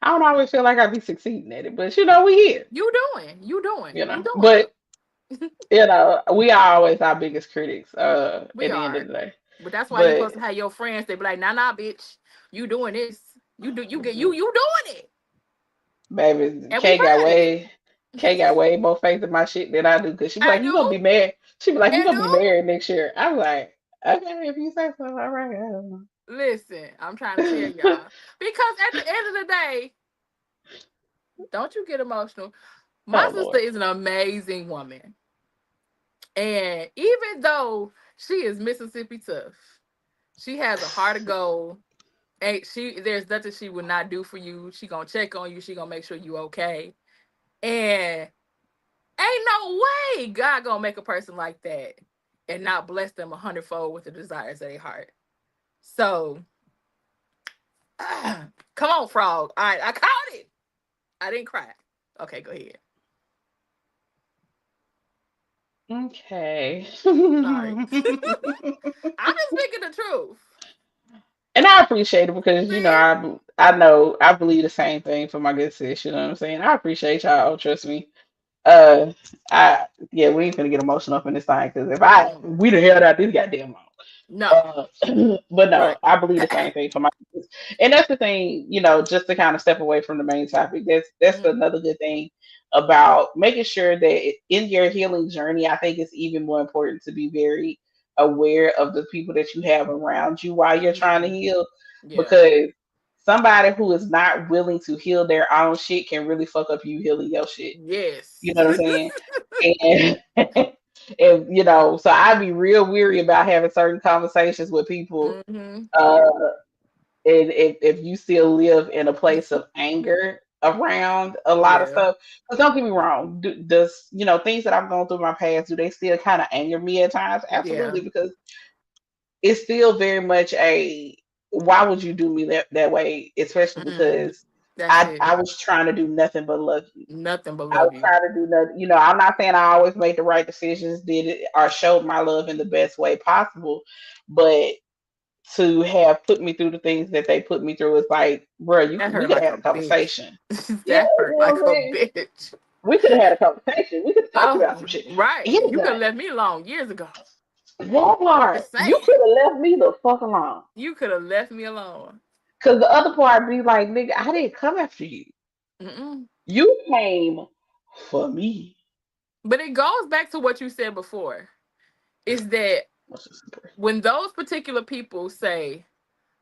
I don't always feel like I be succeeding at it, but we here, you doing, you doing, you you know. doing But though. we are always our biggest critics, We at the end of are, the day. but that's why you But supposed to have your friends. They be like, nah, bitch, you doing this, you get you doing it, baby, and we proud of it. Kay got way more faith in my shit than I do, because she be I like, you gonna do, be married. She be like, you and gonna be do. married next year. I'm like, okay, if you say so, all right. Listen, I'm trying to tell y'all because at the end of the day, don't you get emotional. My Oh sister Lord. is an amazing woman. And even though she is Mississippi tough, she has a heart of gold. Ain't she? There's nothing she would not do for you. She gonna check on you. She gonna make sure you okay. And ain't no way God gonna make a person like that and not bless them a hundredfold with the desires of their heart. So, come on, frog. All right, I caught it. I didn't cry. Okay, go ahead. Okay. Sorry. And I'm just speaking the truth. I appreciate it because Man, I know I believe the same thing for my good sis. You know what I'm saying? I appreciate y'all. Trust me. Uh, I Yeah, we ain't gonna get emotional up in this thing, because if mm, we done held out this goddamn long. no. But Right. no, I believe the same thing for my kids. And that's the thing, just to kind of step away from the main topic. That's Mhm. another good thing about making sure that in your healing journey, I think it's even more important to be very aware of the people that you have around you while you're trying to Mhm. heal, Yeah. because somebody who is not willing to heal their own shit can really fuck up you healing your shit. You Yes. know what I'm saying? And and so I'd be real weary about having certain conversations with people, Mhm. uh and if you still live in a place of anger around a lot of Yeah. stuff. Because don't get me wrong, does things that I've gone through in my past, do they still kind of anger me at times? Yeah. Absolutely, because it's still very much a, why would you do me that way, especially Mm. because That's it. I was trying to do nothing but love you. Nothing but I was love you. trying to do nothing. I'm not saying I always made the right decisions, did it, or showed my love in the best way possible, but to have put me through the things that they put me through. It's like, bro, That we hurt could have like had a a bitch. conversation. Yeah, That you hurt know like what I'm a saying? bitch. We could have had a conversation. We could have talked about some Oh, shit. right. Here's You could have the left me alone years ago. that part. Just You saying. could have left me the fuck alone. You could have left me alone. Cause the other part be like, nigga, I didn't come after you. Mm-mm. You came for me. But it goes back to what you said before. Is that What's this story? when those particular people say,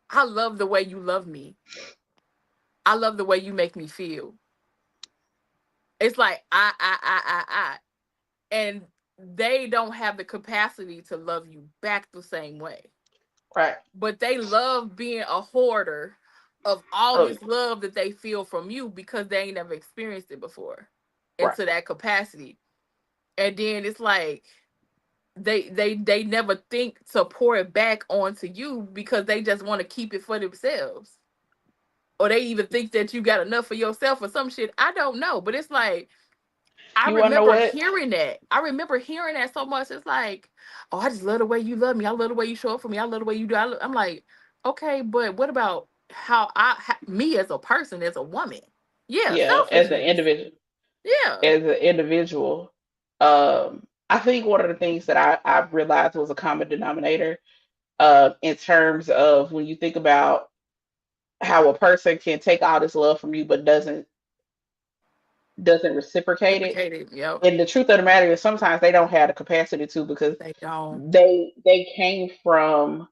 I love the way you love me. I love the way you make me feel. It's like I. And they don't have the capacity to love you back the same way. Right. But they love being a hoarder of all Oh, this love that they feel from you because they ain't never experienced it before right. into that capacity. And then it's like they never think to pour it back onto you because they just want to keep it for themselves. Or they even think that you got enough for yourself or some shit. I don't know. But it's like I You wanna know remember what? hearing that. I remember hearing that so much. It's like, oh, I just love the way you love me. I love the way you show up for me. I love the way you do. I'm like, okay, but what about me as a person, as a woman? Yeah, Yeah, as an selfishness. individual, Yeah. I think one of the things that I realized was a common denominator, in terms of when you think about how a person can take all this love from you but doesn't reciprocate it. Reciprocated. Yep. And the truth of the matter is sometimes they don't have the capacity to, because They don't. they came from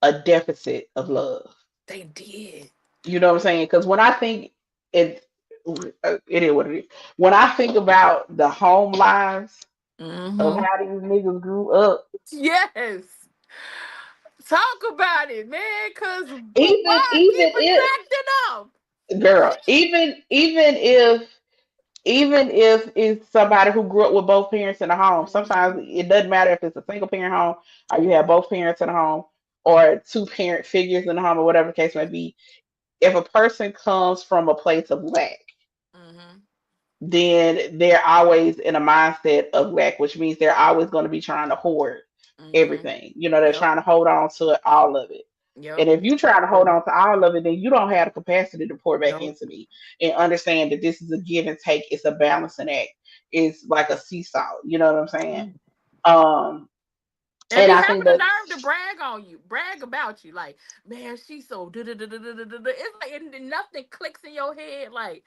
a deficit of love. They did. You know what I'm saying? Because when I think it, it is what it is. When I think about the home lives of Mm-hmm. how these niggas grew up, Yes. Talk about it, man. Cause even why even keep if attracting them? girl, even if it's somebody who grew up with both parents in the home, Mm-hmm. sometimes it doesn't matter if it's a single parent home or you have both parents in the home or two parent figures in the home or whatever the case may be. If a person comes from a place of lack, Mm-hmm. then they're always in a mindset of lack, which means they're always going to be trying to hoard Mm-hmm. everything. You know, they're Yep. trying to hold on to all of it. And Yep. if you try to hold True. on to all of it, then you don't have the capacity to pour back Nope. into me and understand that this is a give and take. It's a balancing act. It's like a seesaw. You know what I'm saying? Mm. Um, And and be I having think the that nerve to brag on you, brag about you. Like, man, she's so da da da da da da da. It's like and nothing clicks in your head. Like,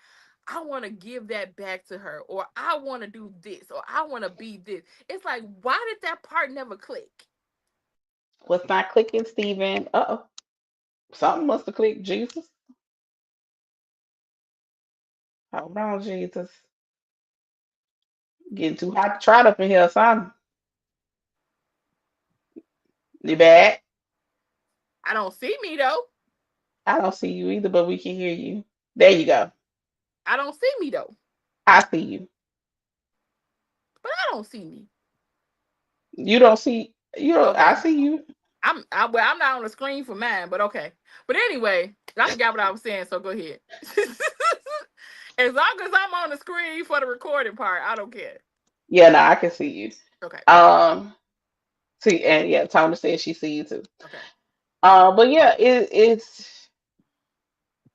I want to give that back to her, or I want to do this, or I want to be this. It's like, why did that part never click? what's not clicking, Steven? Uh-oh. Something must have clicked. Jesus. Hold on, Jesus. Getting too hot to trot up in here, son. You back? I don't see me though. I don't see you either, but we can hear you. There you go. I don't see me though. I see you. But I don't see me. You don't see you don't I Okay. see you. Well, I'm not on the screen for mine, but okay. But anyway, I forgot what I was saying, so go ahead. As long as I'm on the screen for the recording part, I don't care. Yeah, no, I can see you. Okay. Um see, and yeah, Tony said she see you too. Okay. But yeah, it's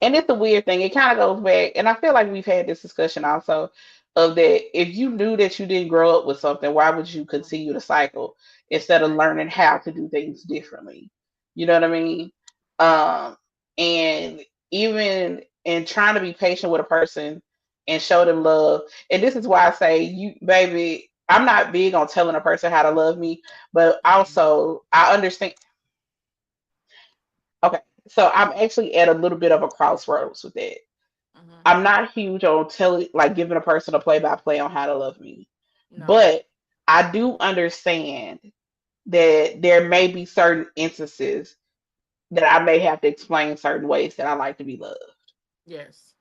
and it's a weird thing. It kind of goes back, and I feel like we've had this discussion also of that if you knew that you didn't grow up with something, why would you continue the cycle instead of Right. learning how to do things differently? You know what I mean? Um, and even in trying to be patient with a person and show them love, and this is why I say, you, baby, I'm not big on telling a person how to love me, but Mm-hmm. also I understand. Okay, so I'm actually at a little bit of a crossroads with that. Mm-hmm. I'm not huge on telling, like, giving a person a play by play on how to love me, No. but I do understand that there may be certain instances that I may have to explain certain ways that I like to be loved. Yes.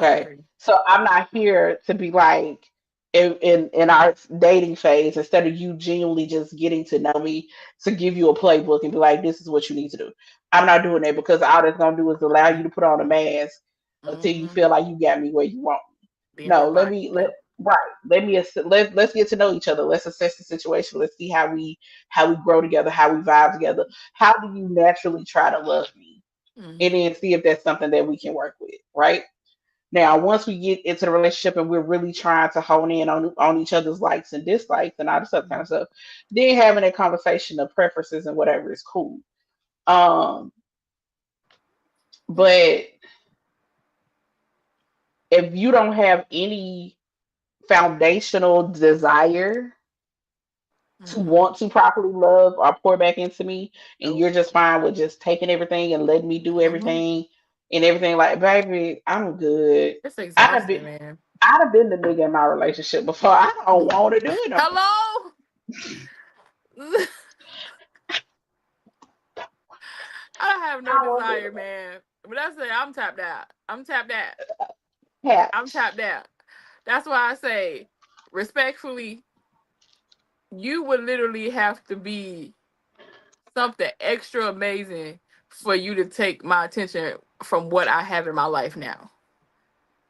I Okay, agree. so I'm not here to be like in our dating phase. Instead of you genuinely just getting to know me, to give you a playbook and be like, this is what you need to do. I'm not doing that, because all that's gonna do is allow you to put on a mask until you Mm-hmm. feel like you got me where you want. Be in No, my pocket. Yep. right. Let's get to know each other. Let's assess the situation. Let's see how we grow together, how we vibe together. How do you naturally try to love me? And Mm-hmm. then see if that's something that we can work with, right? Now, once we get into the relationship and we're really trying to hone in on each other's likes and dislikes and all this other kind of stuff, then having a conversation of preferences and whatever is cool. Um, but if you don't have any foundational desire to Mm-hmm. want to properly love or pour back into me, and Nope. you're just fine with just taking everything and letting me do Mm-hmm. everything and everything, like, baby, I'm good. It's I'd have exhausting, been, man. I'd have been the nigga in my relationship before. I don't want to do it no more. Hello. I don't have no I don't want to do it desire, no more. man. But that's it. I'm tapped out. I'm tapped out. I'm Hatch. tapped out. That's why I say, respectfully, you would literally have to be something extra amazing for you to take my attention from what I have in my life now.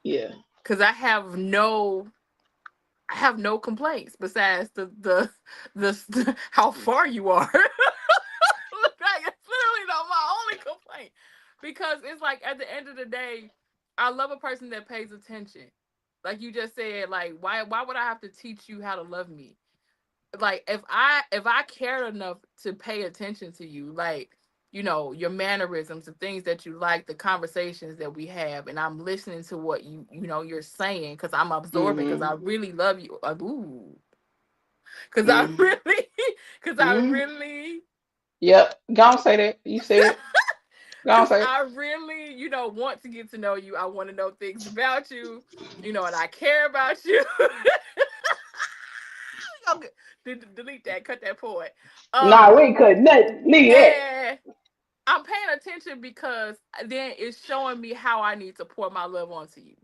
Yeah. Cause I have no complaints besides the how far you are. Like, it's literally not my only complaint. Because it's like at the end of the day, I love a person that pays attention. Like you just said, like why would I have to teach you how to love me? Like if I cared enough to pay attention to you, like your mannerisms, the things that you like, the conversations that we have, and I'm listening to what you're saying because I'm absorbing because Mm-hmm. I really love you. Ooh, because I Mm-hmm. really, because I Mm-hmm. really, Yep. Go on, say that. You said it. Go on, because say it. I really, want to get to know you. I want to know things about you, and I care about you. Okay, delete that, cut that point. Nah, we Um, ain't cut nothing. Leave that. and I'm paying attention because then it's showing me how I need to pour my love onto you.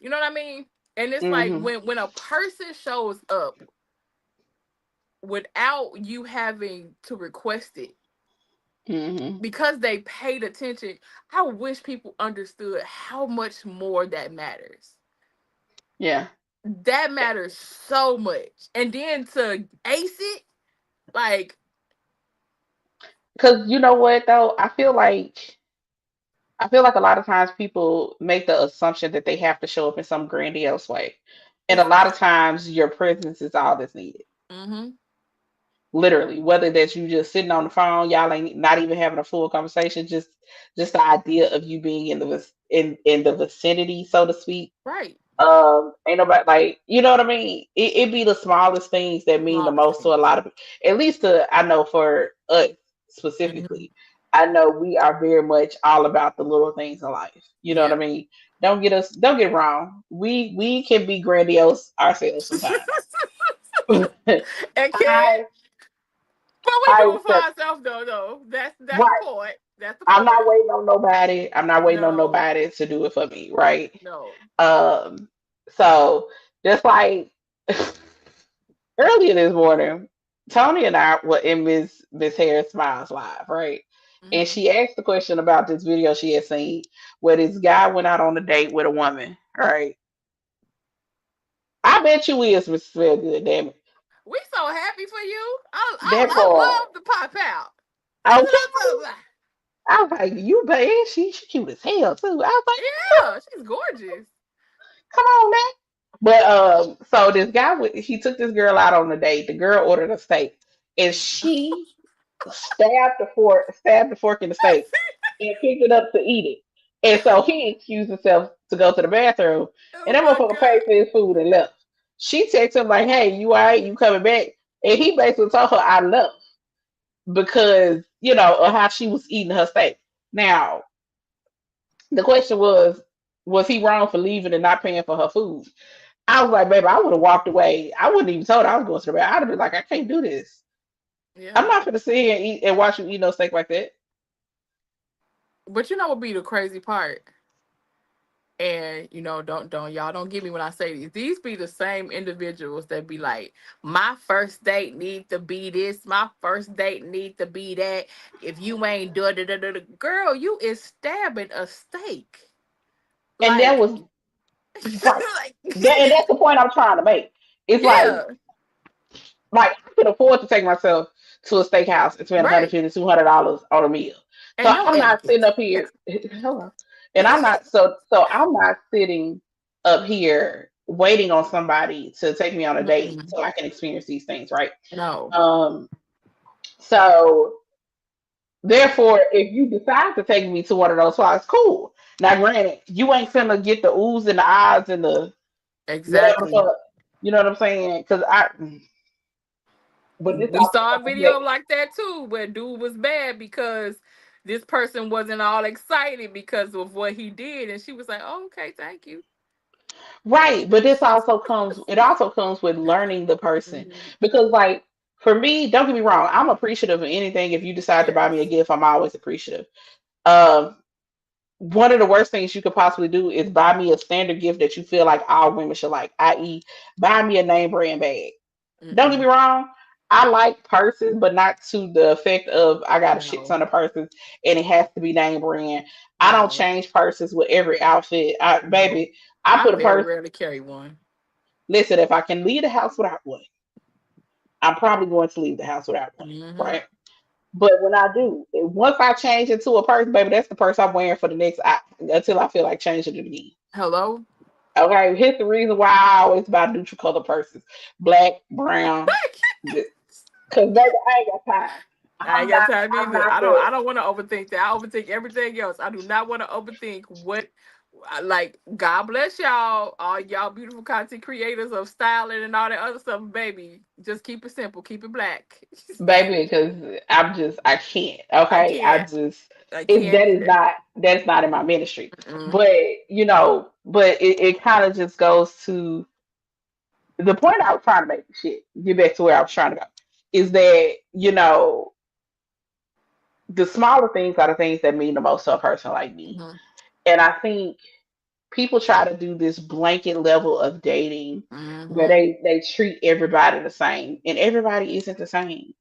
You know what I mean? And it's like Mm-hmm. when a person shows up without you having to request it Mm-hmm. because they paid attention. I wish people understood how much more that matters. Yeah. That matters so much. And then to ace it, like, Because you know what though, I feel like a lot of times people make the assumption that they have to show up in some grandiose way, and a it's lot of times your presence is all that's needed. mm-hmm, Literally, whether that's you just sitting on the phone, y'all ain't not even having a full conversation, just the idea of you being in the vicinity, so to speak. right. Ain't nobody, like, you know what I mean. It be the smallest things that mean the Smallest most to a things. lot of people. At least I know for us Mm-hmm. specifically, I know we are very much all about the little things in life. You know what I Yeah. mean. Don't get it wrong. We can be grandiose ourselves sometimes. And I kid, but we I do it for accept. ourselves though. Though that's the Right. point. That's the I'm not point. waiting on nobody. I'm not waiting on No, nobody to do it for me, right? no. Um, so just like earlier this morning, Tony and I were in Miss Harris Smiles live, right? And Hmm. she asked the question about this video she had seen where this guy went out on a date with a woman, right? I bet you is Mrs. Good, damn it. We so happy for you. That I part. love to pop out. That's Okay. what I'm talking about. I was like, you bad. She cute as hell too. I was like, Yeah, she's gorgeous. come on now. But so this guy he took this girl out on a date. The girl ordered a steak, and she stabbed the fork in the steak, and picked it up to eat it. And so he excused himself to go to the bathroom, and Oh that my motherfucker paid god. for his food and left. She texted him like, "Hey, you alright? You coming back?" And he basically told her, "I left because of how she was eating her steak." Now the question was he wrong for leaving and not paying for her food? I was like, baby, I would have walked away. I wouldn't even told her I was going to the bed. I'd have been like, I can't do this. I'm Yeah. not gonna sit here and eat and watch you eat no steak like that. But you know what be the crazy part? And don't y'all don't get me when I say these. These be the same individuals that be like, my first date need to be this, my first date need to be that. If you ain't do it, girl, you is stabbing a steak. And that Like, was Right. Like, And that's the point I'm trying to make. It's yeah, like I can afford to take myself to a steakhouse and spend right. 150 $200 on a meal. So And no I'm not sitting etiquette. up here. Hello. And I'm not I'm not sitting up here waiting on somebody to take me on a date Mm-mm. so I can experience these things, right? No. Um, so therefore, if you decide to take me to one of those spots, cool. Now, granted, you ain't finna get the oohs and the ahs and the whatever the Exactly. fuck. You know what I'm saying? But this We saw a also comes back. video like that too, where dude was bad because this person wasn't all excited because of what he did, and she was like, "Oh, okay, thank you." Right, but it also comes with learning the person. Mhm. Because like for me, don't get me wrong, I'm appreciative of anything. If you decide to buy me a Yes. gift, I'm always appreciative. Um, one of the worst things you could possibly do is buy me a standard gift that you feel like all women should like, i.e., buy me a name brand bag. Don't get me Mm-mm. wrong, I like purses, but not to the effect of I got a shit No. ton of purses and it has to be name brand. I don't No. change purses with every outfit. No. Baby, I I put a very purse. rarely carry one. Listen, if I can leave the house without one, I'm probably going to leave the house without one, Hmm. right? But when I do, once I change into a purse, baby, that's the purse I'm wearing for the until I feel like changing it again. Hello. Okay, here's the reason why I always buy neutral color purses: black, brown. Cause baby, I ain't got time. I ain't I'm got not. time I'm either. not I the don't want to overthink that. I overthink everything else. I do not want to overthink what like God bless y'all, all y'all beautiful content creators of styling and all that other stuff, baby. Just keep it simple, keep it black. baby. Because I can't. I Okay, can't. I can't that do is that. not that's not in my ministry. Mm-mm. But it kind of just goes to the point I was trying to make. Shit, get back to where I was trying to go. Is that the smaller things are the things that mean the most to a person like me. Mm-hmm. And I think people try to do this blanket level of dating where Mm-hmm. they treat everybody the same, and everybody isn't the same.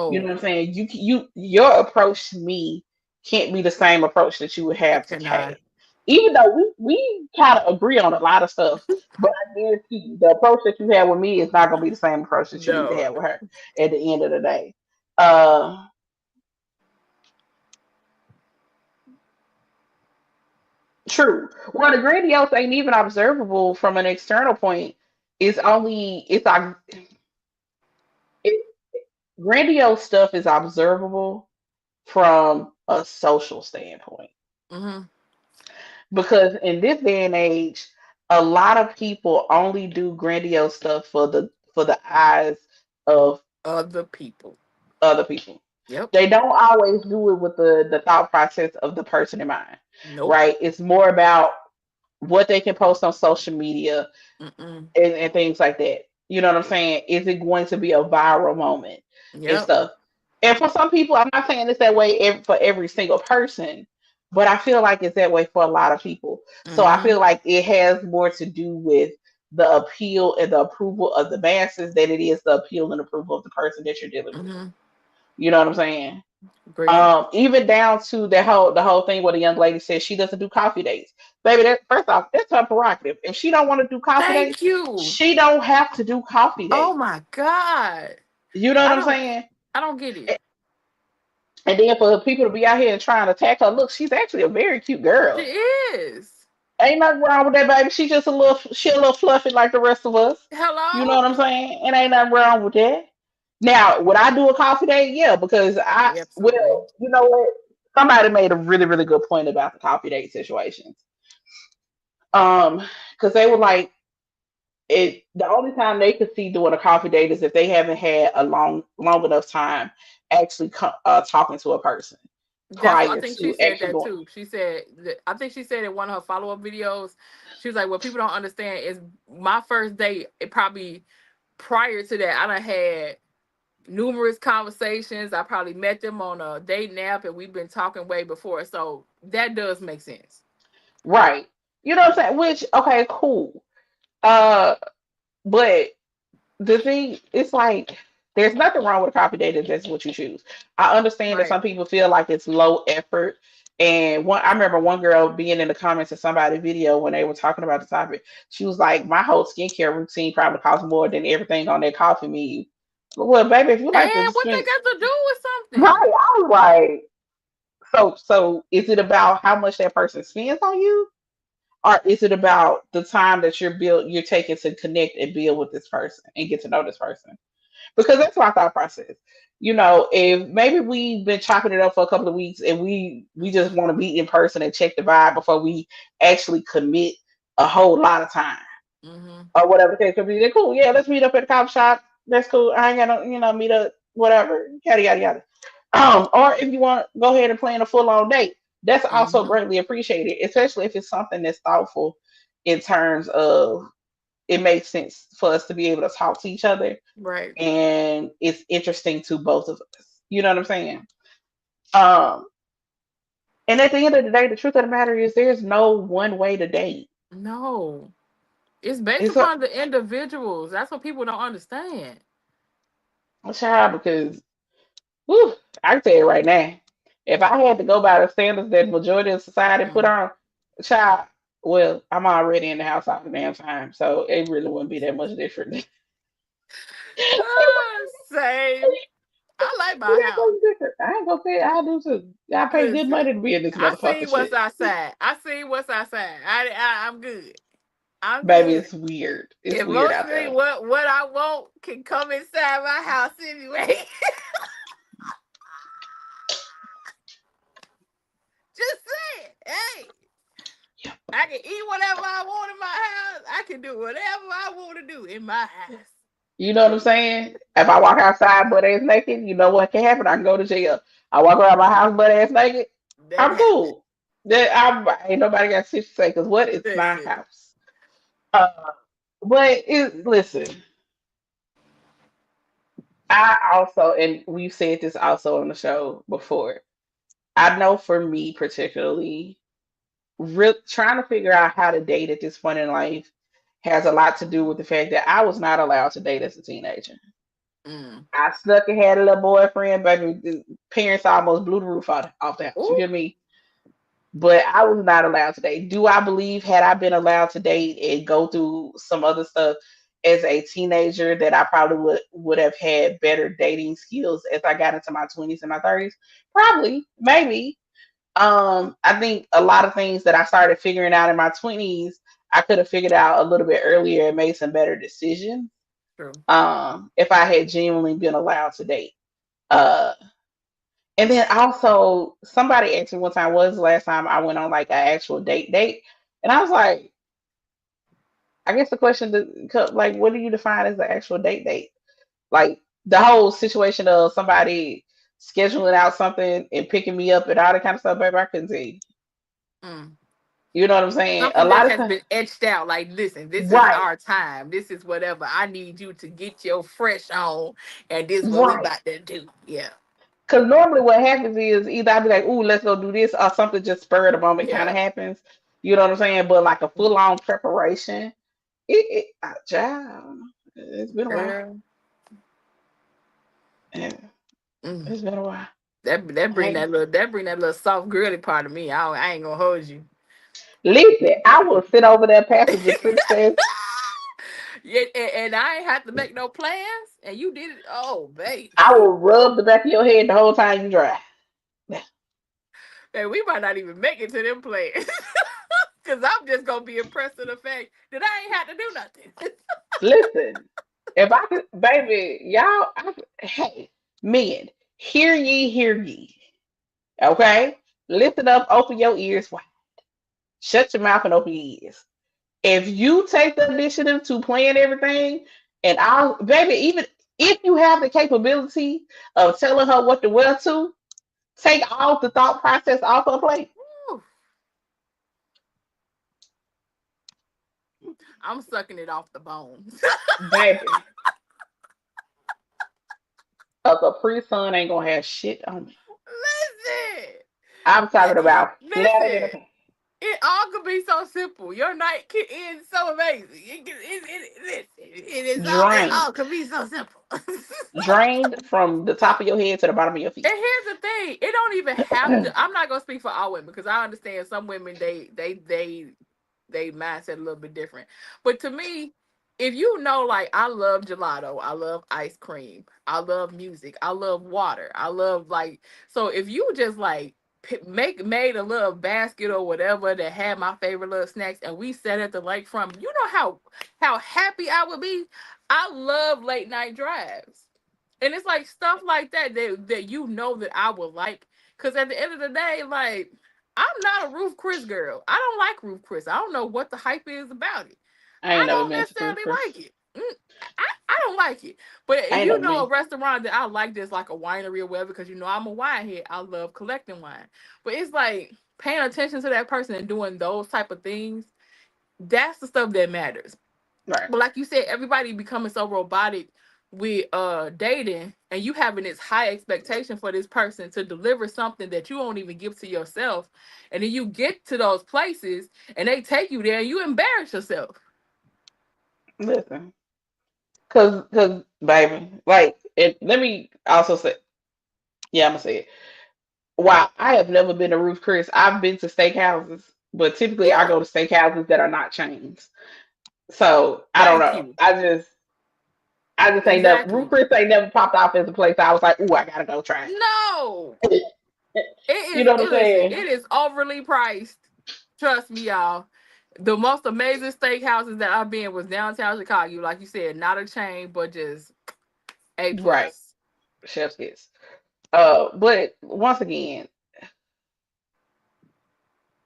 You know No, what I'm saying? Your approach to me can't be the same approach that you would it have to cannot. Kay. Even though we kind of agree on a lot of stuff, but I guarantee you, the approach that you have with me is not going to be the same approach that you need to No. have with her at the end of the day. Uh, True. Well, the grandiose ain't even observable from an external point. It's like it, grandiose stuff is observable from a social standpoint. Mm-hmm. Because in this day and age, a lot of people only do grandiose stuff for the eyes of Other people. other people. Yep. They don't always do it with the thought process of the person in mind, Nope. right? It's more about what they can post on social media Mm-mm. and things like that. You know what I'm saying? Is it going to be a viral moment and Yep. stuff? And for some people, I'm not saying it's that way for every single person, but I feel like it's that way for a lot of people. So I Mm-hmm. feel like it has more to do with the appeal and the approval of the masses than it is the appeal and approval of the person that you're dealing with. Mm-hmm. You know what I'm saying? Agreed. Even down to the whole thing where the young lady says she doesn't do coffee dates. Baby, that first off, that's her prerogative. If she don't want to do coffee dates, Thank you. she don't have to do coffee Oh dates. my God. You know what I I'm don't saying? I don't get it. And then for people to be out here and trying to attack her, look, she's actually a very cute She girl. is. Ain't nothing wrong with that, baby. She a little fluffy like the rest of us. You know Hello? what I'm saying? And ain't nothing wrong with that. Now, would I do a coffee date? Yeah, because Absolutely. you know what? Somebody made a really, really good point about the coffee date situations. Because they were like, the only time they could see doing a coffee date is if they haven't had a long enough time actually talking to a person That's what I prior think she to said actually that going. too. She said I think she said in one of her follow-up videos, she was like, what people don't understand is my first date, it probably prior to that, I done had numerous conversations. I probably met them on a date nap and we've been talking way before. So that does make sense. Right. You know what I'm saying? Which, okay, cool. Uh, but the thing, it's like, there's nothing wrong with a coffee date if that's what you choose. I understand that Right. some people feel like it's low effort And I remember one girl being in the comments of somebody's video when they were talking about the topic. She was like, "My whole skincare routine probably costs more than everything on that coffee menu." Well, baby, if you like to And what they spend, got to do with right? something? I was like, so is it about how much that person spends on you, or is it about the time that you're taking to connect and build with this person and get to know this person? Because that's my thought process. If maybe we've been chopping it up for a couple of weeks and we just want to meet in person and check the vibe before we actually commit a whole lot of time Mm-hmm. or whatever the case could be. Then cool, yeah, let's meet up at the coffee shop. That's cool. I ain't got no, meet up, whatever, yada yada yada. Or if you want to go ahead and plan a full on date, that's also Mm-hmm. greatly appreciated, especially if it's something that's thoughtful in terms of it makes sense for us to be able to talk to each other Right. and it's interesting to both of us. You know what I'm saying? Um, and at the end of the day, the truth of the matter is there's no one way to date. No. It's based It's a upon the individuals. That's what people don't understand. child because whew, I can tell you right now, if I had to go by the standards that majority of society put Mm. on, child, well, I'm already in the house all the damn time, so it really wouldn't be that much different. It Ah, same. I like my ain't house. much different. I ain't gonna say I do too. I pay good Listen, money to be in this I see motherfucker what's shit. outside. I see what's outside. I'm good. I'm Baby, good. it's weird. It's If weird most out thing there. what I want can come inside my house anyway. Just saying. Hey, I can eat whatever I want in my house. I can do whatever I want to do in my house. You know what I'm saying? If I walk outside butt ass naked, you know what can happen? I can go to jail. I walk around my house butt ass naked, That I'm happens. cool. Ain't nobody got shit to say because what? It's my Listen. house. Uh, but listen, I also, and we've said this also on the show before. I know for me particularly, trying to figure out how to date at this point in life has a lot to do with the fact that I was not allowed to date as a teenager. Mm. I snuck and had a little boyfriend, baby. The parents almost blew the roof off the house. You Ooh, get me? But I was not allowed to date. Do I believe had I been allowed to date and go through some other stuff as a teenager that I probably would have had better dating skills as I got into my 20s and my 30s? Probably, maybe. I think a lot of things that I started figuring out in my 20s, I could have figured out a little bit earlier and made some better decisions. true. If I had genuinely been allowed to date. Uh, and then also somebody asked me one time, "Was the last time I went on like an actual date?" And I was like, I guess the question like, what do you define as the actual date? Like the whole situation of somebody scheduling out something and picking me up and all that kind of stuff, baby, I couldn't tell you. Mm. You know what I'm saying? A Something that lot of has times, been etched out. Like, listen, this is right, our time. This is whatever. I need you to get your fresh on, and this is what we right. about to do. Yeah. Because normally what happens is either I'd be like, "Ooh, let's go do this," or something just spur of the moment kind of Yeah. happens. You know what I'm saying? But like a full on preparation, child, it's been a while. Girl. Yeah, Mm. it's been a while. That bring Hey, that little soft girly part of me. I ain't gonna hold you. listen, I will sit over there, passenger princess. Yeah, and I ain't have to make no plans, and you did it. Oh, babe. I will rub the back of your head the whole time you drive. And we might not even make it to them plans. Cause I'm just gonna be impressed with the fact that I ain't had to do nothing. Listen, if I could, baby, y'all, hey, men, hear ye. Okay, lift it up, open your ears wide, shut your mouth and open your ears. If you take the initiative to plan everything, and I'll, baby, even if you have the capability of telling her what to wear to, take all the thought process off her plate, Whew. I'm sucking it off the bones. baby. A Capri Sun ain't gonna have shit on me. Listen, I'm talking about flatter than a listen. pan. It all could be so simple. Your night can end so amazing. It Drained, all could be so simple. drained from the top of your head to the bottom of your And feet. here's the thing: it don't even have to. I'm not gonna speak for all women because I understand some women they mindset a little bit different. But to me, if you know, like I love gelato, I love ice cream, I love music, I love water, I love like so. If you just like made a little basket or whatever that had my favorite little snacks, and we sat at the lakefront, you know how happy I would be. I love late night drives. And it's like stuff like that you know that I would like. Cause at the end of the day, like I'm not a Ruth Chris girl. I don't like Ruth Chris. I don't know what the hype is about it. I I ain't never don't been to Ruth necessarily Chris. like it. I don't like it. But I if ain't you never know been. a restaurant that I like that's like a winery or whatever, because you know I'm a wine head, I love collecting wine. But it's like paying attention to that person and doing those type of things, that's the stuff that matters. Right. But like you said, everybody becoming so robotic with dating and you having this high expectation for this person to deliver something that you won't even give to yourself. And then you get to those places and they take you there and you embarrass yourself. Listen, cause baby, like, let me also say, yeah, I'm gonna say it. While I have never been to Ruth Chris, I've been to steakhouses, but typically I Yeah, go to steakhouses that are not chains. So I don't thank know. you. I just ain't never Ruth Exactly. Chris ain't never popped off as a place I was like, ooh, I gotta go try No. it. It You is know what I'm listen, saying? it is overly priced. Trust me, y'all. The most amazing steakhouses that I've been was downtown Chicago. Like you said, not a chain, but just A Right. plus. Chef's kiss. But once again,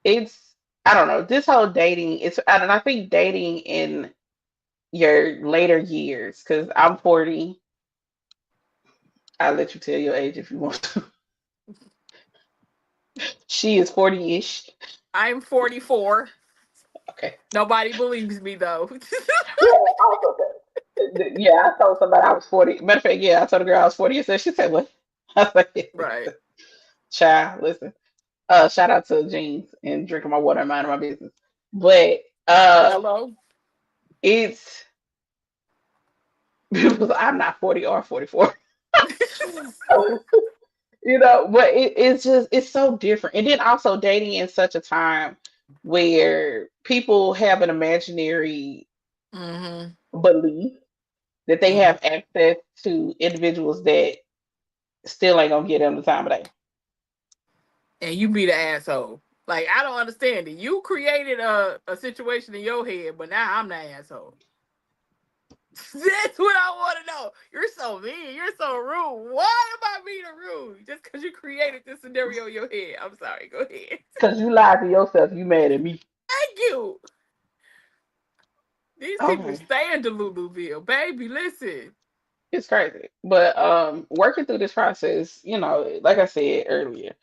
it's I don't know, this whole dating, it's and I think dating in your later years, because I'm 40. I'll let you tell your age if you want to. She is 40-ish. I'm 44. Okay. Nobody believes me though. Well, also, yeah, I told somebody I was 40. Matter of fact, yeah, I told a girl I was 40 and said, she said, what? I was like, Right. child, listen. Shout out to jeans and drinking my water and minding my business. But Hello. it's because I'm not 40 or 44. So, but it's so different. And then also dating in such a time where people have an imaginary hmm belief that they hmm have access to individuals that still ain't gonna get them the time of day. And you be the asshole. Like I don't understand it. You created a situation in your head, but now I'm the asshole. That's what I want to know. You're so mean. You're so rude. Why am I being rude? Just because you created this scenario in your head. I'm sorry. Go ahead. Cause you lied to yourself, you mad at me. Thank you. These people Okay. stay in Deluluville. Baby, listen. It's crazy. But working through this process, like I said earlier,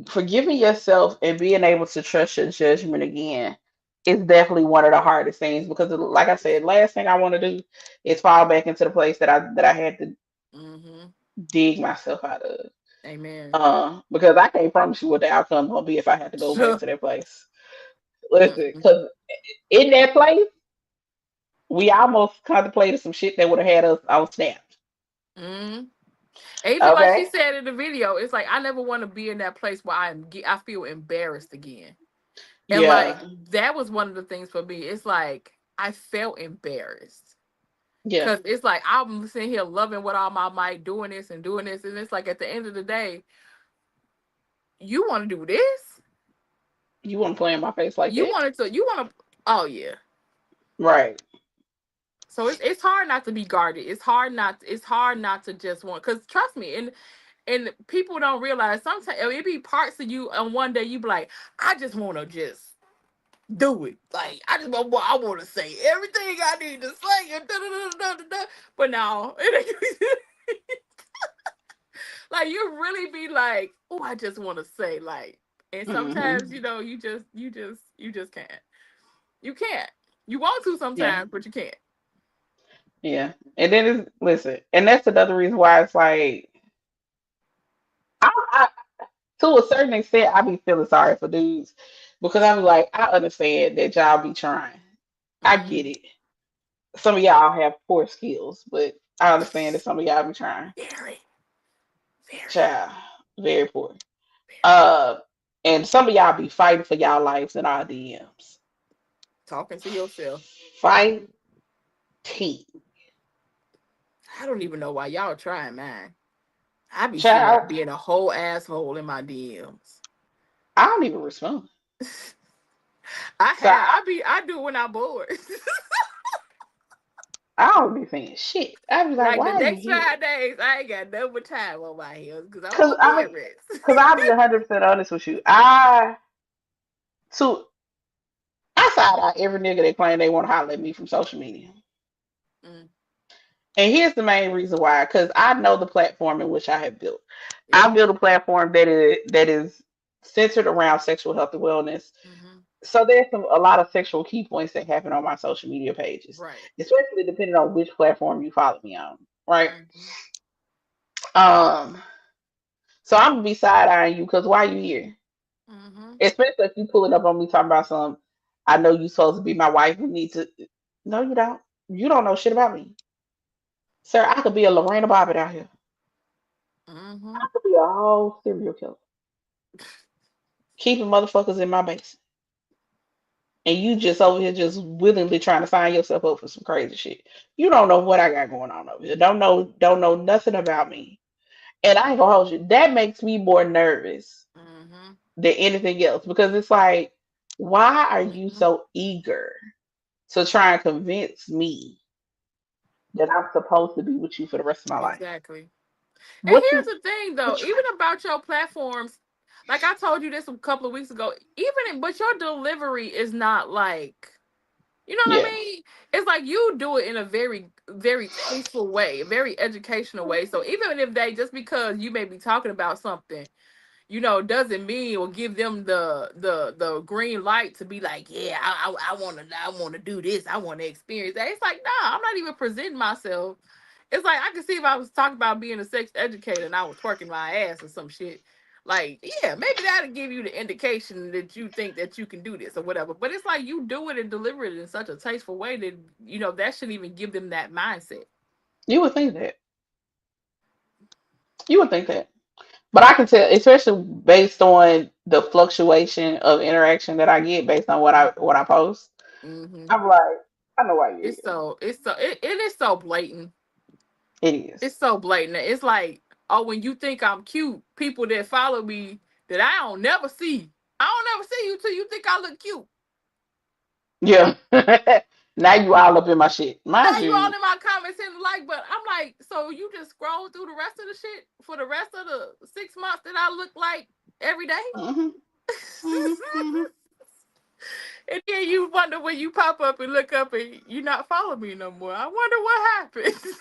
forgiving yourself and being able to trust your judgment again is definitely one of the hardest things because like I said, last thing I want to do is fall back into the place that I had to hmm dig myself out of. Amen. Because I can't promise you what the outcome gonna be if I had to go back to that place. Listen, Mm-mm. because in that place, we almost contemplated some shit that would have had us on snap. Mm. And even like she Okay. said in the video, it's like I never want to be in that place where I feel embarrassed again. And Yeah. like that was one of the things for me. It's like I felt embarrassed. Yeah. Cause it's like I'm sitting here loving with all my might, doing this, and it's like at the end of the day, you want to do this? You want to play in my face like that? You want to, oh yeah. Right. So it's hard not to be guarded. It's hard not to just want. Cause trust me, and people don't realize sometimes it be parts of you. And one day you be like, I just want to just do it. Like I want to say everything I need to say. And da. But no, like you really be like, oh, I just want to say like. And Hmm. sometimes you just can't. You can't. You want to Yeah. sometimes, but you can't. Yeah. And then listen, and that's another reason why it's like I to a certain extent I be feeling sorry for dudes because I'm like, I understand that y'all be trying. I get Mm-hmm. it. Some of y'all have poor skills, but I understand that some of y'all be trying. Very, very, Child, very poor. very. Uh, and some of y'all be fighting for y'all lives in our DMs. Talking to yourself. Fighting. I don't even know why y'all trying mine. I be sitting there Child, being a whole asshole in my DMs. I don't even respond. So I do when I'm bored. I don't be saying shit. I be like, Like the why are you next here? 5 days, I ain't got no more time on my hands because I Cause want I mean, bed rest. cause I'll be 100% honest with you. To I side out every nigga that claim they want to holler at me from social media. Mm, And here's the main reason why, because I know the platform in which I have built. I yep. built a platform that is centered around sexual health and wellness. Hmm. So there's a lot of sexual key points that happen on my social media pages, Right. especially depending on which platform you follow me on, right? Hmm. Um, so I'm gonna be side eyeing you because why you here? Hmm. Especially if you pulling up on me talking about some. I know you supposed to be my wife. We need to. No, you don't. You don't know shit about me, sir. I could be a Lorena Bobbitt out here. Hmm. I could be a whole serial killer, keeping motherfuckers in my base, and you just over here just willingly trying to sign yourself up for some crazy shit. You don't know what I got going on over here. Don't know nothing about me. And I ain't gonna hold you. That makes me more nervous Hmm. than anything else because it's like, why are you Hmm. so eager to try and convince me that I'm supposed to be with you for the rest of my life? Exactly. And What here's you the thing, though, what you even about your platforms, like I told you this a couple of weeks ago, but your delivery is not like, you know what I yeah. mean? It's like you do it in a very, very tasteful way, a very educational way. So even if they, just because you may be talking about something, doesn't mean or give them the green light to be like, yeah, I wanna do this, I wanna experience that. It's like, nah, I'm not even presenting myself. It's like I can see if I was talking about being a sex educator and I was twerking my ass or some shit. Like, yeah, maybe that'll give you the indication that you think that you can do this or whatever. But it's like you do it and deliver it in such a tasteful way that that shouldn't even give them that mindset. You would think that. You would think that. But I can tell, especially based on the fluctuation of interaction that I get based on what I post. Hmm. I'm like, I know why you're It's here. so it's so it is so blatant. It It's is. so blatant. It's like, oh, when you think I'm cute, people that follow me that I don't never see. I don't never see you till you think I look cute. Yeah. Now you all up in my shit. Now Mind you all you. in my comments and like, but I'm like, so you just scroll through the rest of the shit for the rest of the 6 months that I look like every day? Hmm. Hmm. Hmm. And then you wonder when you pop up and look up and you not follow me no more. I wonder what happened.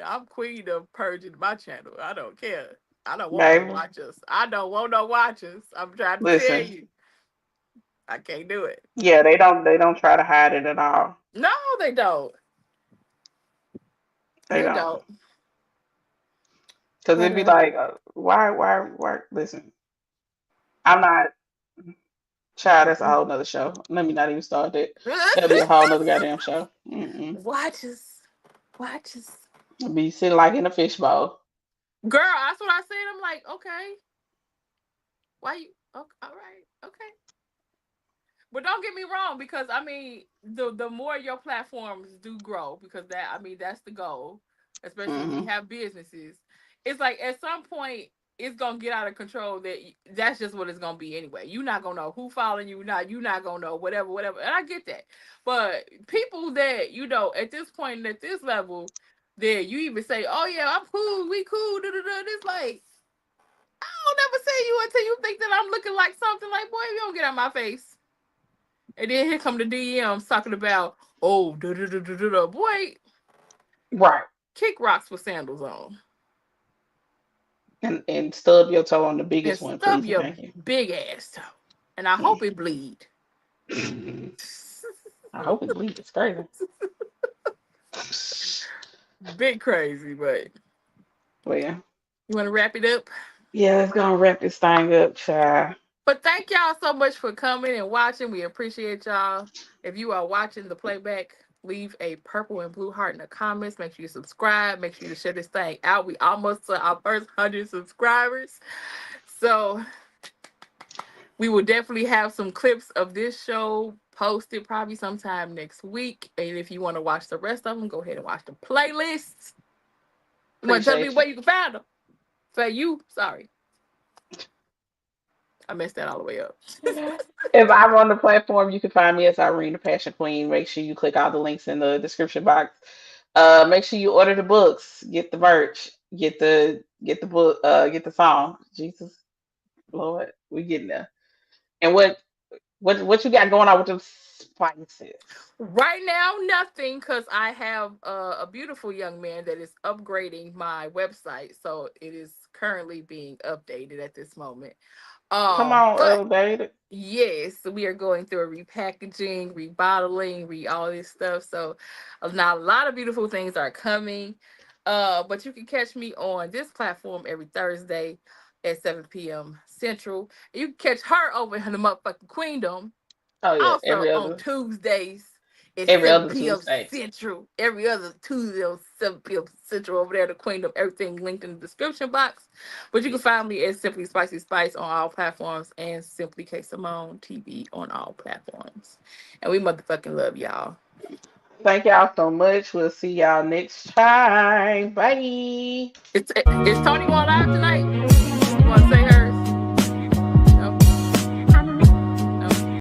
I'm queen of purging my channel. I don't care. I don't want no Baby, watchers. I don't want no watchers. I'm trying to tell listen. you, I can't do it. Yeah, they don't try to hide it at all. No, they don't. They They don't. don't. Because But it'd be like, why? Listen, I'm not. Child, that's a whole nother show. Let me not even start that. That'll be a whole nother goddamn show. Mm-mm. watchers, watchers. Be sitting like in a fishbowl. Girl, that's what I said. I'm like, okay, why you? Okay, all right, okay. But don't get me wrong, because I mean, the more your platforms do grow, because that, I mean, that's the goal, especially when you Hmm. have businesses. It's like at some point it's gonna get out of control. That's just what it's gonna be anyway. You're not gonna know who following you, not you're not gonna know whatever, and I get that. But people that at this point and at this level, that you even say, "Oh yeah, I'm cool, we cool," it's like I don't never see you until you think that I'm looking like something. Like, boy, you don't get out my face. And then here come the DMs talking about, oh, da da da da da da. Boy, Right. kick rocks with sandals on And stub your toe on the and biggest one, stub please and your thank you. big ass toe. And I hope it bleed. I hope it bleeds. It's crazy. Big crazy, but Well, yeah. you want to wrap it up? Yeah, let's go and wrap this thing up, child. But thank y'all so much for coming and watching. We appreciate y'all. If you are watching the playback, leave a purple and blue heart in the comments. Make sure you subscribe. Make sure you share this thing out. We almost to our first 100 subscribers. So we will definitely have some clips of this show posted probably sometime next week. And if you want to watch the rest of them, go ahead and watch the playlists. You want to tell me Appreciate you. where you can find them? For you, sorry. I messed that all the way up. If I'm on the platform, you can find me as Irene the Passion Queen. Make sure you click all the links in the description box. Make sure you order the books, get the merch, get the book, get the song. Jesus Lord, we getting there. And what you got going on with them spices? Right now, nothing, because I have a beautiful young man that is upgrading my website, so it is currently being updated at this moment. Come on, But elevated. yes, we are going through a repackaging, rebottling, all this stuff. So now a lot of beautiful things are coming. But you can catch me on this platform every Thursday at 7 p.m. Central. You can catch her over in the motherfucking Queendom Oh yeah, also on Tuesdays at every 7 other p.m. Tuesday. Central. Every other Tuesday at 7 p.m. Central over there, the Queendom. Everything linked in the description box. But you can find me at Simply Spicy Spice on all platforms and Simply K Simone TV on all platforms. And we motherfucking love y'all. Thank y'all so much. We'll see y'all next time. Bye. Is Tony going live tonight?